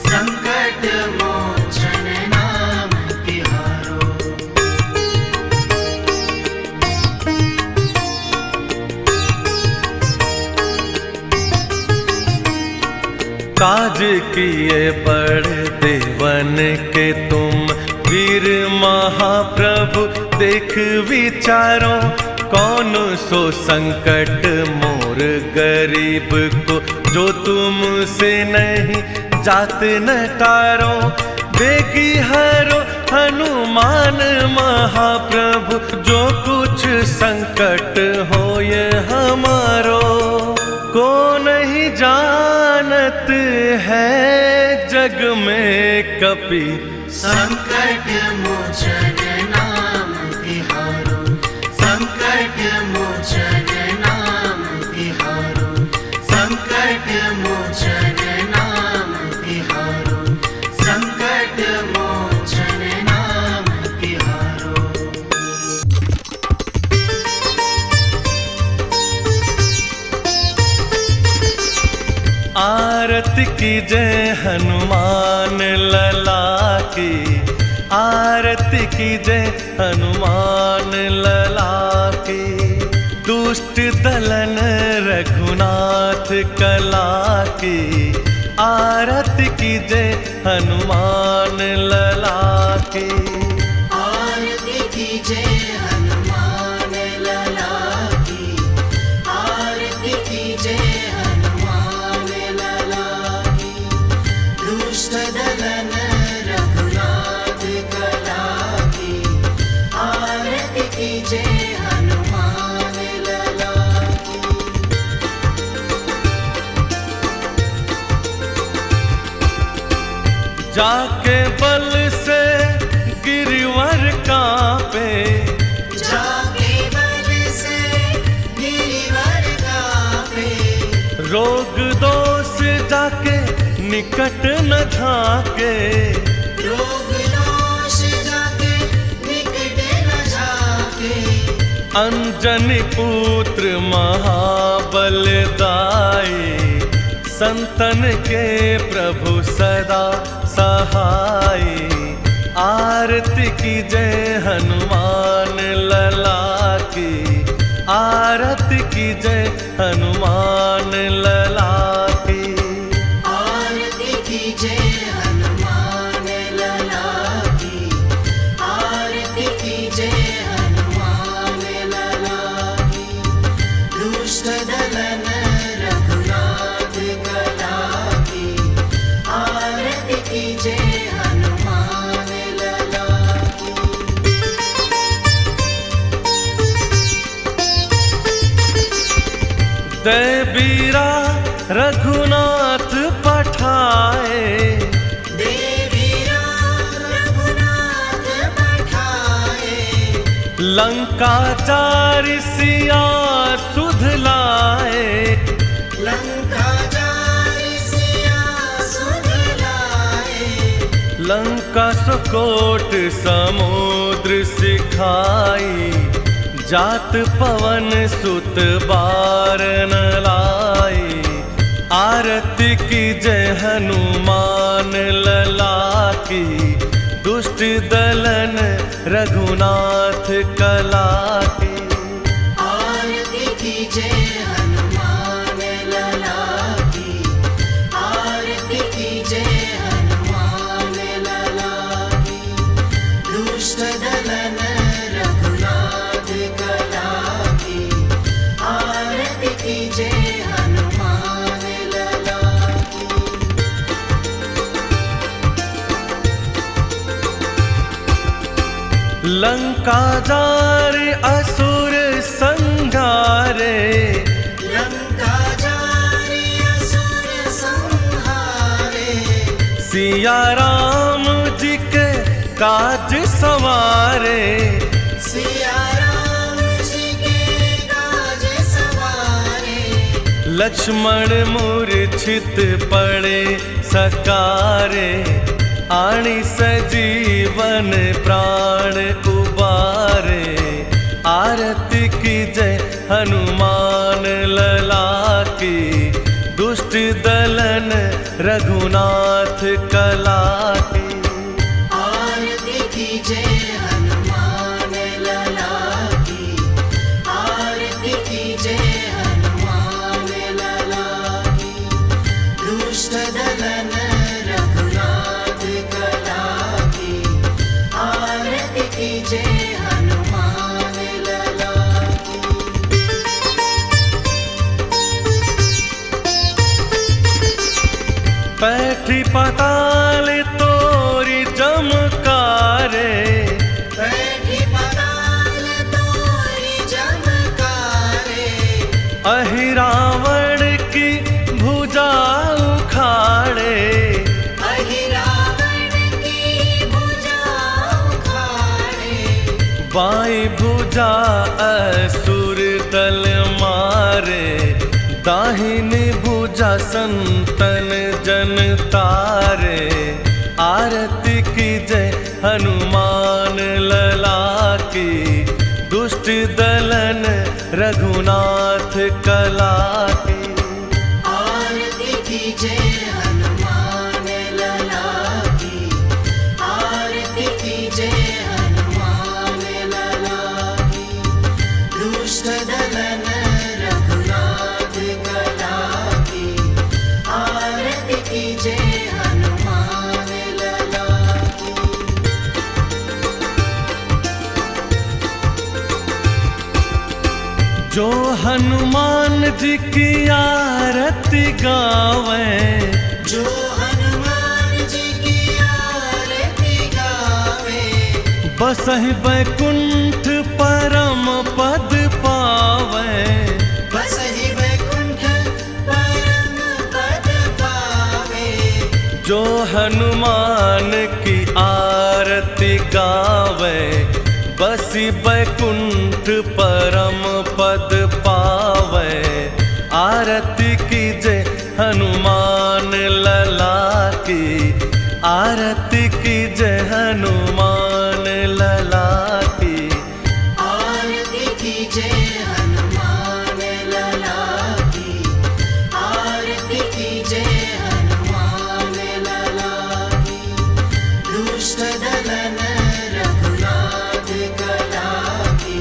B: संकट मोचन नाम तिहारो
A: राज किए बड़े देवन के तुम वीर महाप्रभु देख विचारो कौन सो संकट मोर गरीब को जो तुमसे नहीं जात न टारो देगी हरो हनुमान महाप्रभु जो कुछ संकट हो ये हमारो को नहीं जानत है जग में कपि
B: संकट मोचन नाम तिहारो संकट मोचन नाम तिहारो संकट मोचन नाम तिहारो संकट मोचन नाम तिहारो।
A: आरती की जय हनुमान लला की आरती की जय हनुमान लला की दुष्ट दलन रघुनाथ कला की आरती की जय हनुमान लला की
B: आरती की जय हनुमान लला की आरती की जय हनुमान लला की दुष्ट दलन रघुनाथ कला की आरती की जय हनुमान लला की।
A: जाके बल से गिरिवर कांपे
B: जाके बल से गिरिवर कांपे
A: रोग दोष जाके निकट न झाके
B: रोग दोष जाके निकट न जाके
A: अंजनी पुत्र महाबलदाई संतन के प्रभु सदा सहाय आरती की जय हनुमान लला की आरती की जय हनुमान लला की
B: आरती की जय हनुमान लला की आरती की जय हनुमान लला की दुष्ट दलन रघुनाथ कला की आरती की जय हनुमान लला की।
A: देवीरा रघुनाथ पठाए
B: देवीरा रघुनाथ पठाए
A: लंका चारि सिया सुध लाए
B: लंका जारि सिया सुध लाए
A: लंका सुकोट समुद्र सिखाई जात पवन सुत बारन लाई आरती की जय हनुमान लला की दुष्ट दलन रघुनाथ कला की
B: आरती की जय हनुमान लला की आरती की जय हनुमान लला की दुष्ट दलन रघुनाथ कला की आरती की जय हनुमान लला की।
A: लंका जारे असुर संघारे
B: लंका जारि असुर संहारे
A: सिया राम जी के काज सवारे
B: सिया राम जी के काज सवारे
A: लक्ष्मण मूर्छित पड़े सकारे आणी सजीवन प्राण उबारे आरती की जय हनुमान लला की दुष्ट दलन रघुनाथ कला की
B: आरती की जय हनुमान लला की आरती की जय हनुमान लला की दुष्ट दलन
A: बैठी पाताल तोरी जमकारे,
B: बैठी पताल तोरी जमकारे,
A: अहिरावण की भुजा उखाड़े,
B: अहिरावण की भुजा उखाड़े,
A: बाई भुजा असुर दल मारे, दाहिनी भुजा संतन जन तारे। आरती की जय हनुमान लला की, दुष्ट दलन रघुनाथ कला की।
B: आरती कीजय हनुमान लला की, आरती कीजय हनुमान लला की, दुष्ट दलन रघुनाथ कला की, आरती कीजय हनुमान लला की।
A: जो हनुमान जी की आरती गावे,
B: जो हनुमान जी की आरती गावे,
A: बसहि बैकुंठ परम पद पावे।
B: बसहि वैकुंठ परम पद पावे,
A: जो हनुमान की आरती गावे, बसी बैकुंठ परम पद पावे। आरती कीजय हनुमान लला की, आरती कीजय हनुमान लला की।
B: आरती कीजय हनुमान लला की, आरती कीजय हनुमान लला की, दुष्ट दलन रघुनाथ कला की,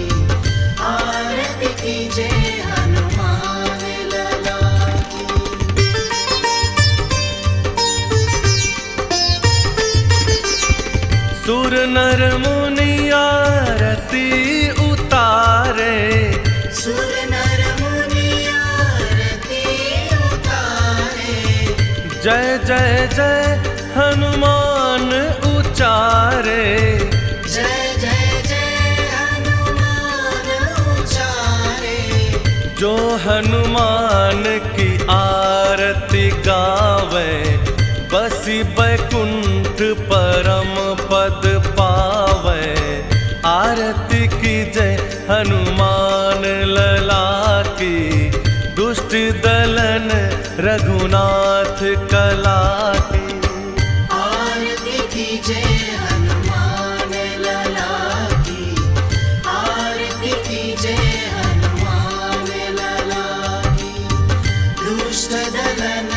B: आरती कीजय हनुमान लला की।
A: सुर नर मुनि आरती उतारे,
B: सुर नर मुनि आरती उतारे,
A: जय जय जय हनुमान उचारे।
B: जय जय जय हनुमान उचारे,
A: जो हनुमान की आरती गावे, बसी बैकुंठ परम पद पावे। आरती कीजय हनुमान लला की, दुष्ट दलन रघुनाथ कला की।
B: आरती कीजय हनुमान लला की, आरती कीजय हनुमान लला की, दुष्ट दलन